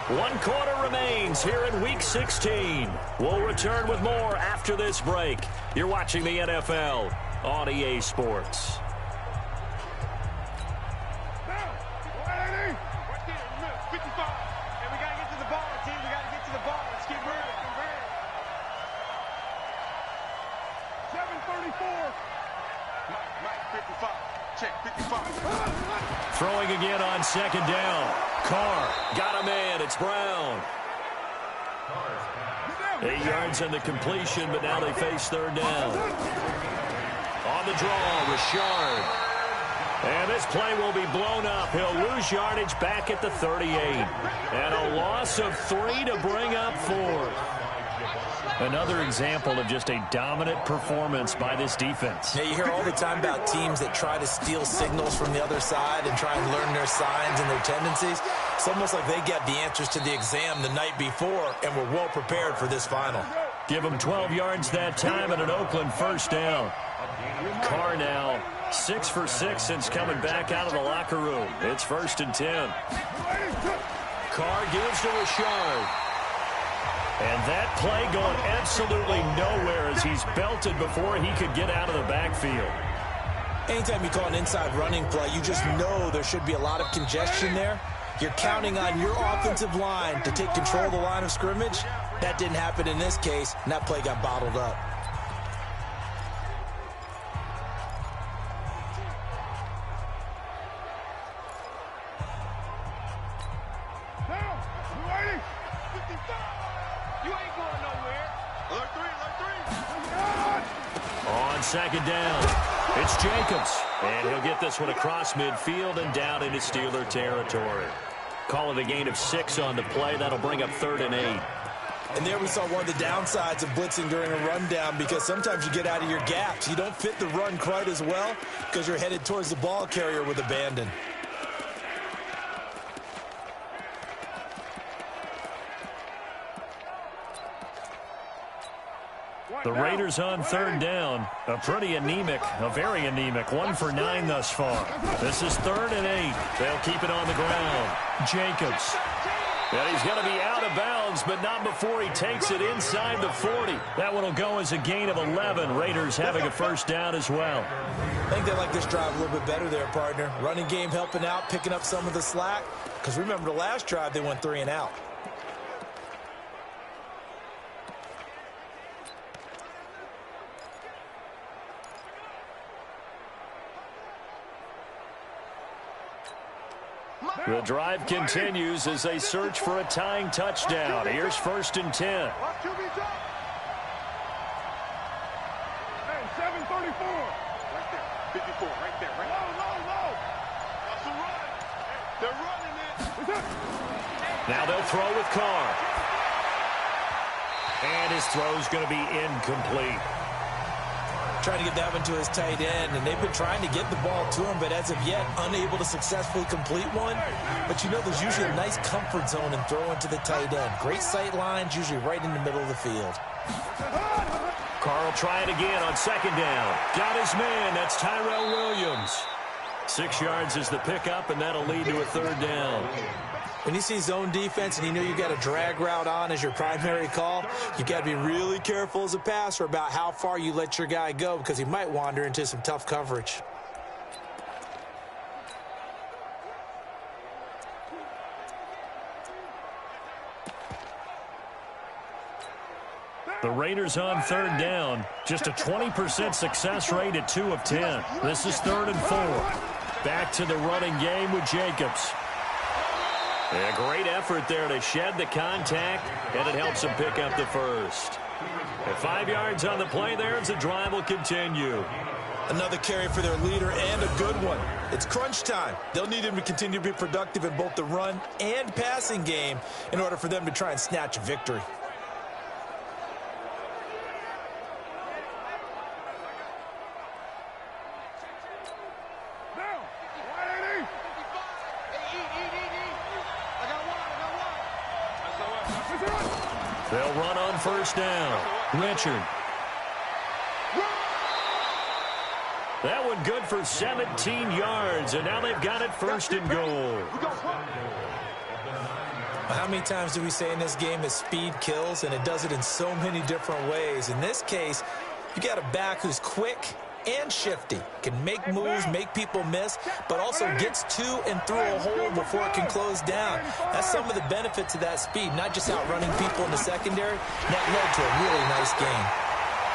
One quarter remains here in Week 16. We'll return with more after this break. You're watching the NFL on EA Sports. Throwing again on second down. Carr got him in. It's Brown. 8 yards on the completion, but now they face third down. On the draw, Richard. And this play will be blown up. He'll lose yardage back at the 38. And a loss of 3 to bring up 4. Another example of just a dominant performance by this defense. Yeah, you hear all the time about teams that try to steal signals from the other side and try and learn their signs and their tendencies. It's almost like they get the answers to the exam the night before and were well prepared for this final. Give them 12 yards that time and an Oakland first down. Carr now 6 for 6 since coming back out of the locker room. It's 1st and 10. Carr gives to Richard. And that play going absolutely nowhere as he's belted before he could get out of the backfield. Anytime you call an inside running play, you just know there should be a lot of congestion there. You're counting on your offensive line to take control of the line of scrimmage. That didn't happen in this case, and that play got bottled up. Second down. It's Jacobs. And he'll get this one across midfield and down into Steeler territory. Call it a gain of 6 on the play. That'll bring up 3rd and 8. And there we saw one of the downsides of blitzing during a rundown, because sometimes you get out of your gaps. You don't fit the run quite as well because you're headed towards the ball carrier with abandon. The Raiders on 3rd down. A very anemic 1 for 9 thus far. This is 3rd and 8. They'll keep it on the ground. Jacobs. And he's going to be out of bounds, but not before he takes it inside the 40. That one will go as a gain of 11. Raiders having a first down as well. I think they like this drive a little bit better there, partner. Running game helping out, picking up some of the slack. Because remember the last drive, they went 3 and out. The drive continues as they search for a tying touchdown. Here's 1st and 10. Hey, 734. Right there. 54, right there. Right low. That's a run. They're running it. Now they'll throw with Carr. And his throw's going to be incomplete. Trying to get that one to his tight end, and they've been trying to get the ball to him, but as of yet, unable to successfully complete one. But you know, there's usually a nice comfort zone in throwing to the tight end. Great sight lines, usually right in the middle of the field. Carr will try it again on 2nd down. Got his man. That's Tyrell Williams. 6 yards is the pickup, and that'll lead to a 3rd down. When you see zone defense and you know you've got a drag route on as your primary call, you've got to be really careful as a passer about how far you let your guy go, because he might wander into some tough coverage. The Raiders on 3rd down. Just a 20% success rate at 2 of 10. This is 3rd and 4. Back to the running game with Jacobs. A great effort there to shed the contact, and it helps him pick up the first. And 5 yards on the play there as the drive will continue. Another carry for their leader and a good one. It's crunch time. They'll need him to continue to be productive in both the run and passing game in order for them to try and snatch a victory. They'll run on first down. Richard. That one good for 17 yards, and now they've got it first and goal. How many times do we say in this game that speed kills, and it does it in so many different ways? In this case, you got a back who's quick and shifty, can make moves, make people miss, but also gets to and through a hole before it can close down. That's some of the benefits of that speed, not just outrunning people in the secondary. That led to a really nice game.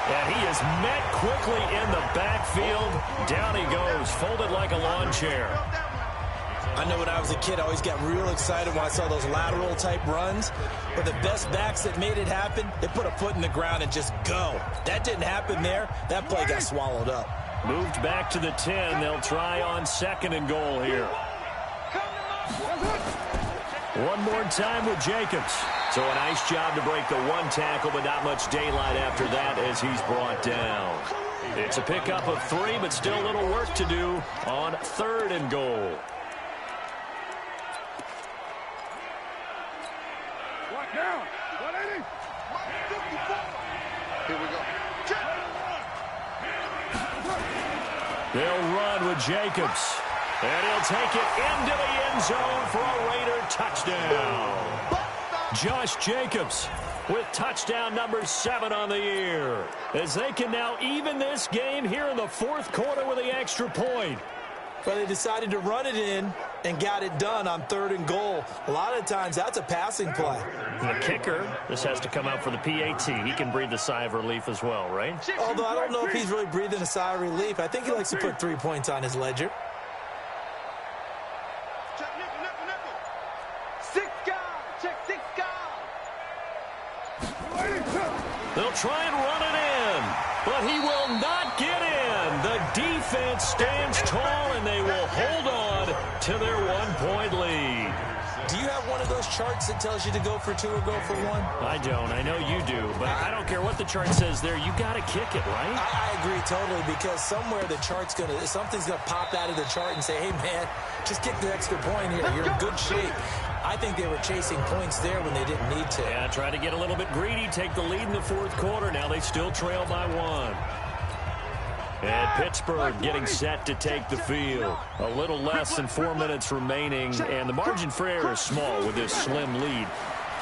And he is met quickly in the backfield. Down he goes, folded like a lawn chair. I know when I was a kid, I always got real excited when I saw those lateral type runs. But the best backs that made it happen, they put a foot in the ground and just go. That didn't happen there. That play got swallowed up. Moved back to the 10. They'll try on second and goal here. One more time with Jacobs. So a nice job to break the one tackle, but not much daylight after that as he's brought down. It's a pickup of 3, but still a little work to do on third and goal. Down. 180. Here we go. They'll run with Jacobs. And he'll take it into the end zone for a Raider touchdown. Josh Jacobs with touchdown number 7 on the year. As they can now even this game here in the fourth quarter with the extra point. Well, they decided to run it in and got it done on third and goal. A lot of times, that's a passing play. And the kicker, this has to come out for the PAT. He can breathe a sigh of relief as well, right? Although I don't know if he's really breathing a sigh of relief. I think he likes to put 3 points on his ledger. Check nickel. 6 guys. Check 6 guys. They'll try and run it in, but he will not get in. The defense stands tall, and they will hold on to their 1-point lead. Do you have one of those charts that tells you to go for 2 or go for 1? I don't. I know you do, but I don't care what the chart says there. You got to kick it, right? I agree totally, because somewhere the chart's something's gonna pop out of the chart and say, hey man, just kick the extra point here. You're in good shape. I think they were chasing points there when they didn't need to. Yeah, try to get a little bit greedy, take the lead in the fourth quarter. Now they still trail by 1. And Pittsburgh getting set to take the field. A little less than 4 minutes remaining, and the margin for error is small with this slim lead.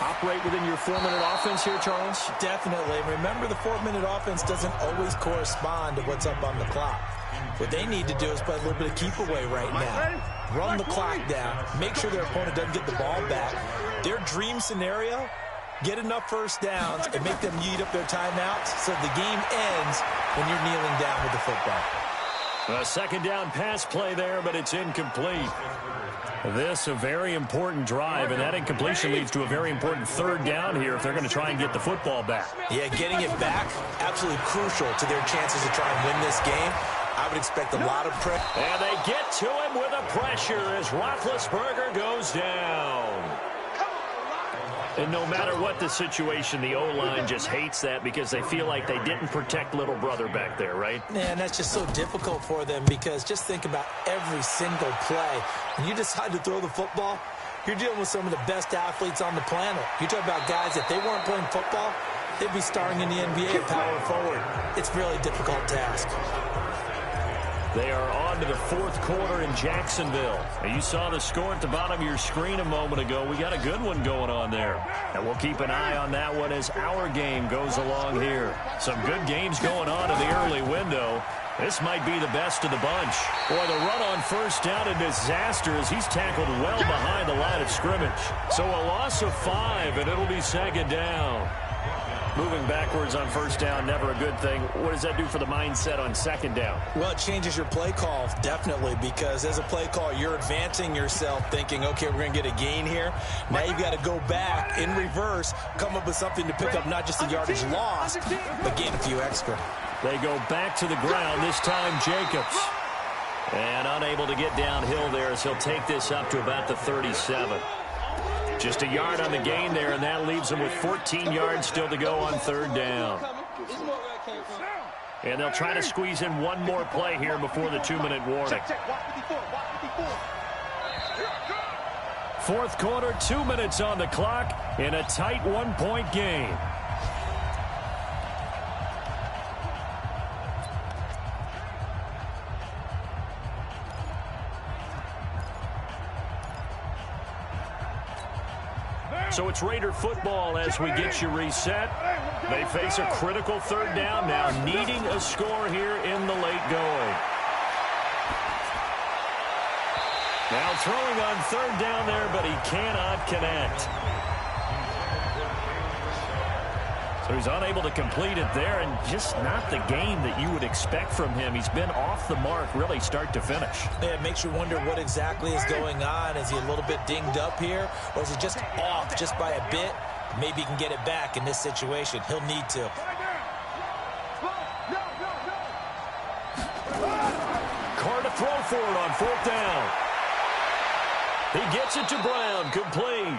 Operate within your 4-minute offense here, Charles? Definitely. Remember, the 4-minute offense doesn't always correspond to what's up on the clock. What they need to do is play a little bit of keep away right now. Run the clock down. Make sure their opponent doesn't get the ball back. Their dream scenario, get enough first downs and make them eat up their timeouts so the game ends when you're kneeling down with the football. A second down pass play there, but it's incomplete. This a very important drive, and that incompletion leads to a very important third down here if they're going to try and get the football back. Yeah, getting it back, absolutely crucial to their chances to try and win this game. I would expect a lot of pressure. And they get to him with a pressure as Roethlisberger goes down. And no matter what the situation, the O-line just hates that because they feel like they didn't protect little brother back there, right? Man, that's just so difficult for them because just think about every single play. When you decide to throw the football, you're dealing with some of the best athletes on the planet. You talk about guys, if they weren't playing football, they'd be starring in the NBA at power forward. It's a really difficult task. They are on to the fourth quarter in Jacksonville. And you saw the score at the bottom of your screen a moment ago. We got a good one going on there. And we'll keep an eye on that one as our game goes along here. Some good games going on in the early window. This might be the best of the bunch. Boy, the run on first down, a disaster as he's tackled well behind the line of of scrimmage. So a loss of 5, and it'll be second down. Moving backwards on first down, never a good thing. What does that do for the mindset on second down? Well, it changes your play call, definitely, because as a play call, you're advancing yourself thinking, okay, we're going to get a gain here. Now you've got to go back in reverse, come up with something to pick up not just the yardage lost, but gain a few extra. They go back to the ground, this time Jacobs. And unable to get downhill there as he'll take this up to about the 37. Just a yard on the gain there, and that leaves them with 14 yards still to go on third down. And they'll try to squeeze in one more play here before the 2-minute warning. Fourth quarter, 2 minutes on the clock in a tight 1-point game. So it's Raider football as we get you reset. They face a critical third down now, needing a score here in the late going. Now throwing on third down there, but he cannot connect. So he's unable to complete it there, and just not the game that you would expect from him. He's been off the mark really start to finish. Yeah, it makes you wonder what exactly is going on. Is he a little bit dinged up here, or is he just off just by a bit? Maybe he can get it back in this situation. He'll need to. Carr to throw for it on fourth down. He gets it to Brown, complete.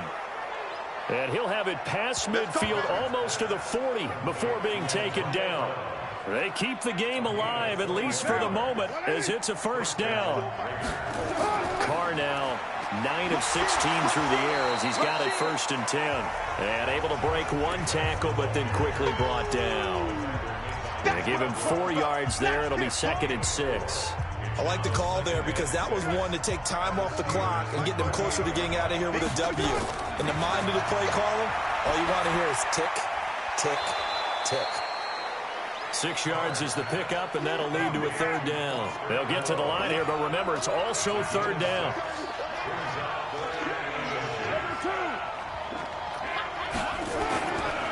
And he'll have it past midfield almost to the 40 before being taken down. They keep the game alive, at least for the moment, as it's a first down. Carr now 9 of 16 through the air as he's got it 1st and 10. And able to break one tackle, but then quickly brought down. They give him 4 yards there. It'll be 2nd and 6. I like the call there because that was one to take time off the clock and get them closer to getting out of here with a W. In the mind of the play caller, all you want to hear is tick, tick, tick. 6 yards is the pickup, and that'll lead to a third down. They'll get to the line here, but remember, it's also third down.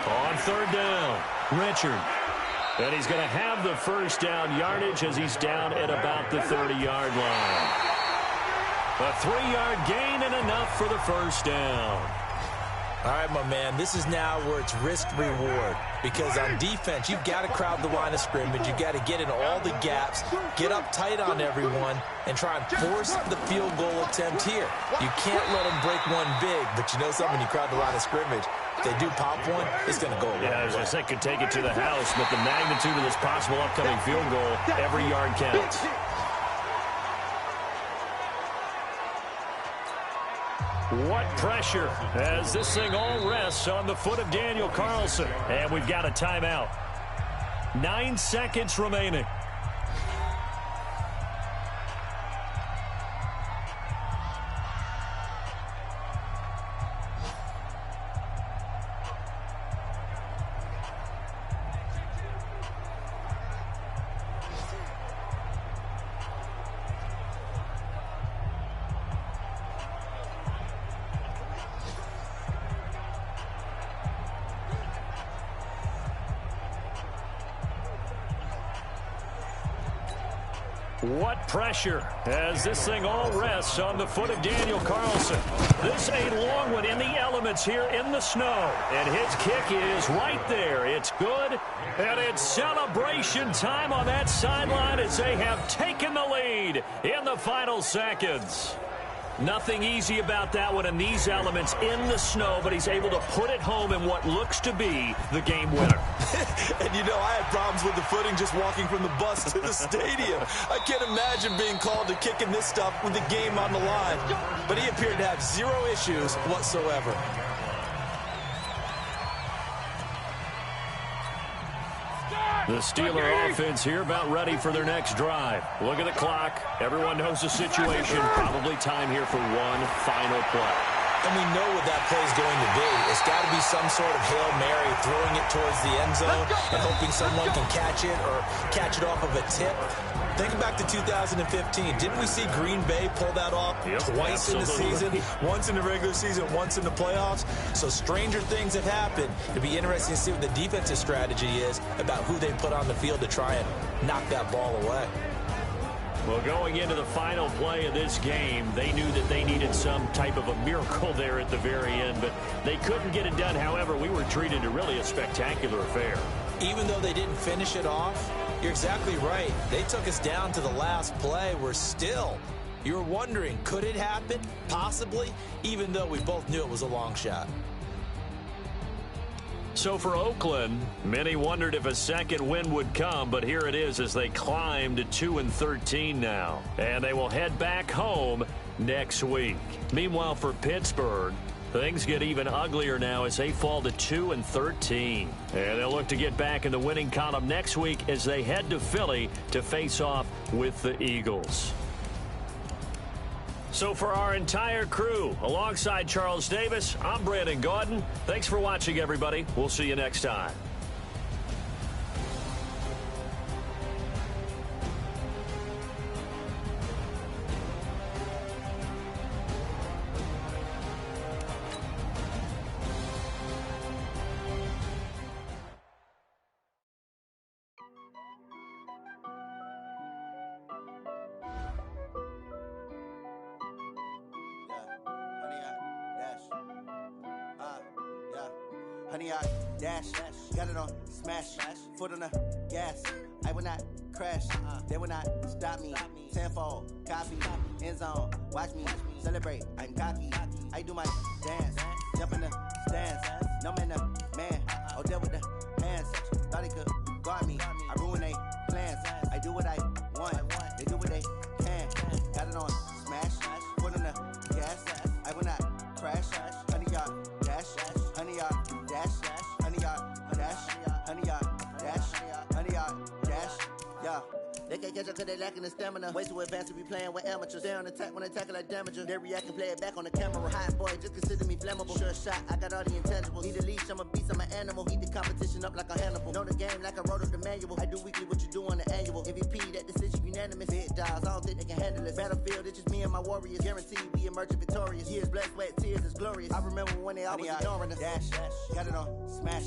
On third down, Richard. And he's going to have the first down yardage as he's down at about the 30-yard line. A 3-yard gain and enough for the first down. All right, my man, this is now where it's risk-reward. Because on defense, you've got to crowd the line of scrimmage. You've got to get in all the gaps, get up tight on everyone, and try and force the field goal attempt here. You can't let them break one big, but you know something, you crowd the line of scrimmage. If they do pop one, it's going to go away. Yeah, I was going to say, could take it to the house, but the magnitude of this possible upcoming field goal, every yard counts. What pressure as this thing all rests on the foot of Daniel Carlson. And we've got a timeout. 9 seconds remaining. What pressure as this thing all rests on the foot of Daniel Carlson. This a long one in the elements here in the snow. And his kick is right there. It's good. And it's celebration time on that sideline as they have taken the lead in the final seconds. Nothing easy about that one in these elements in the snow, but he's able to put it home in what looks to be the game winner. And you know, I had problems with the footing just walking from the bus to the stadium. I can't imagine being called to kicking this stuff with the game on the line. But he appeared to have zero issues whatsoever. The Steeler offense here about ready for their next drive. Look at the clock. Everyone knows the situation. Probably time here for one final play. And we know what that play is going to be. It's got to be some sort of Hail Mary, throwing it towards the end zone and hoping someone can catch it or catch it off of a tip. Thinking back to 2015, didn't we see Green Bay pull that off twice in the season? Once in the regular season, once in the playoffs. So stranger things have happened. It'd be interesting to see what the defensive strategy is about who they put on the field to try and knock that ball away. Well, going into the final play of this game, they knew that they needed some type of a miracle there at the very end, but they couldn't get it done. However, we were treated to really a spectacular affair. Even though they didn't finish it off, you're exactly right. They took us down to the last play. You were wondering, could it happen? Possibly, even though we both knew it was a long shot. So for Oakland, many wondered if a second win would come, but here it is as they climb to 2-13 now. And they will head back home next week. Meanwhile, for Pittsburgh, things get even uglier now as they fall to 2-13. And they'll look to get back in the winning column next week as they head to Philly to face off with the Eagles. So for our entire crew, alongside Charles Davis, I'm Brandon Gaudin. Thanks for watching, everybody. We'll see you next time. Honey, I dash, got it on smash, foot on the gas. I will not crash, they will not stop me. Tenfold, copy, end zone, watch me celebrate. I'm cocky, I do my dance, jump in the stands. No man, the man, oh, deal with the hands. Thought he could guard me, I ruin they plans. I do what I want, they do what they can. Got it on smash, foot on the gas. I will not crash, honey, y'all dash, honey, y'all dash, honey, y'all dash, honey, y'all dash, honey, y'all dash, yeah. They can't catch up cause they lacking the stamina. Way too advanced to be playing with amateurs. Stay on attack when they tackle like damager. They react and play it back on the camera. Hot boy, just consider me flammable. Sure shot, I got all the intangibles. Need a leash, I'm a beast, I'm an animal. Heat the competition up like a Hannibal. Know the game like I wrote up the manual. I do weekly what you do on the annual. MVP, that decision unanimous. Big dials, I don't think they can handle it. Battlefield, it's just me and my warriors. Guaranteed we emerge victorious. Years, blood, sweat, tears, is glorious. I remember when they always ignoring us. Dash, got it on smash,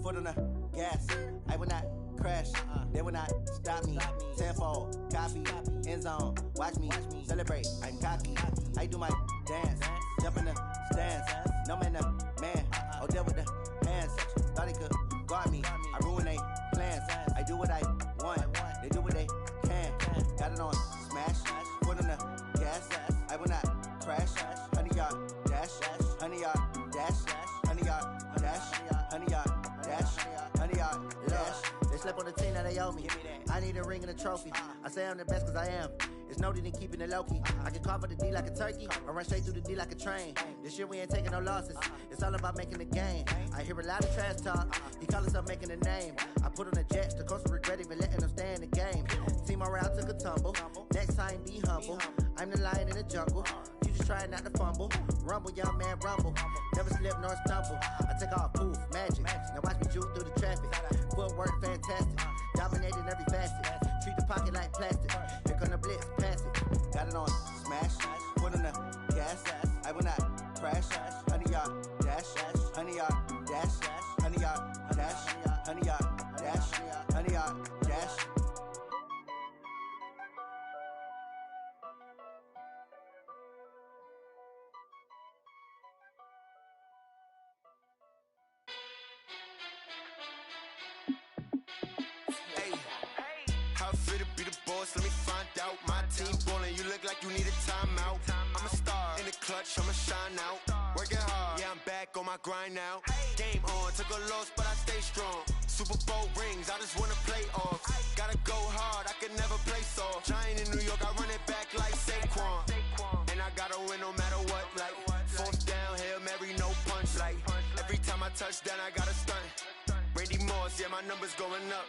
foot on the gas. I will not crash, they will not stop me. Tenfold, copy, end zone, watch me celebrate. I'm cocky, I do my dance, jump in the stands. No man, the man, oh, deal with the hands. Thought he could guard me, I ruin they plans. I do what I want, they do what they can. Got it on smash, foot on the gas. I will not crash, honey, y'all dash, honey, y'all dash, honey, y'all dash, honey, y'all dash, honey, y'all dash. They slept on the team that they owe me. I need a ring and a trophy. I say I'm the best cause I am. It's no need in keeping it low-key. I can carve up the D like a turkey or run straight through the D like a train. This year we ain't taking no losses. It's all about making the game. I hear a lot of trash talk. He call himself making a name. I put on the Jets. The coach will regret even letting them stay in the game. Team morale took a tumble. Next time be humble. I'm the lion in the jungle. You just try not to fumble. Rumble, young man, rumble. Never slip nor stumble. I take off, poof, magic. Now watch me juke through the traffic. Footwork fantastic. Dominating every facet. Treat the pocket like plastic. Here come the blitz, pass it. Got it on smash, foot on the gas. I will not crash. Honey, y'all dash, honey, y'all dash, honey, y'all dash, honey, y'all dash, honey, y'all dash. Let me find out. My team ballin', you look like you need a timeout. I'm a star in the clutch, I'ma shine out. Working hard, yeah, I'm back on my grind now. Game on, took a loss, but I stay strong. Super Bowl rings, I just wanna play off. Gotta go hard, I can never play soft. Giant in New York, I run it back like Saquon. And I gotta win no matter what, like fourth down, Hail Mary, no punch. Like every time I touch down, I gotta stunt. Randy Moss, yeah, my numbers going up.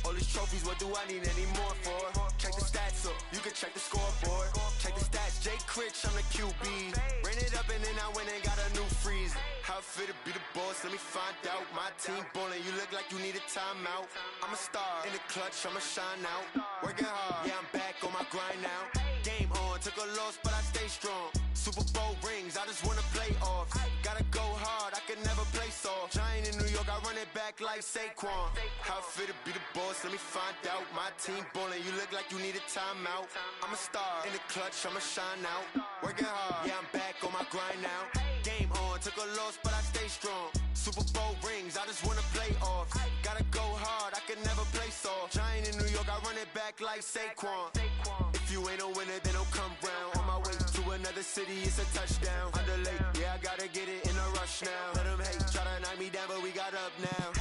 All these trophies, what do I need any more for? Check the stats up, you can check the scoreboard. Check the stats, Jake Critch, I'm the QB. Ran it up and then I went and got a new freeze. How it feel to be the boss, boss, let me find out. My team ballin', you look like you need a timeout. I'm a star in the clutch, I'ma shine out. Working hard, yeah, I'm back on my grind now. Game on, took a loss, but I stay strong. Super Bowl rings, I just wanna play off. Gotta go hard, I can never play soft. Giant in New York, I run it back like Saquon. How fit to be the boss, let me find out. My team ballin', you look like you need a timeout. I'm a star in the clutch, I'ma shine out. Working hard, yeah, I'm back on my grind now. Game on, took a loss, but I stay strong. Super Bowl rings, I just wanna play off. Gotta go hard, I can never play soft. Giant in New York, I run it back like Saquon. If you ain't a winner, then don't come round. On my way to another city, it's a touchdown. Underlay, yeah, I gotta get it in a rush now. Let them hate, try to knock me down, but we got up now.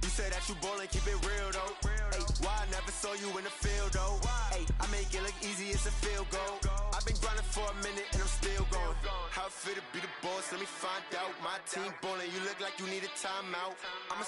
You said that you ballin', keep it real though. Hey, why I never saw you in the field though? Hey, I make it look easy, it's a field goal. I've been grinding for a minute and I'm still going. How fit to be the boss, let me find out. My team ballin', you look like you need a timeout. I'm a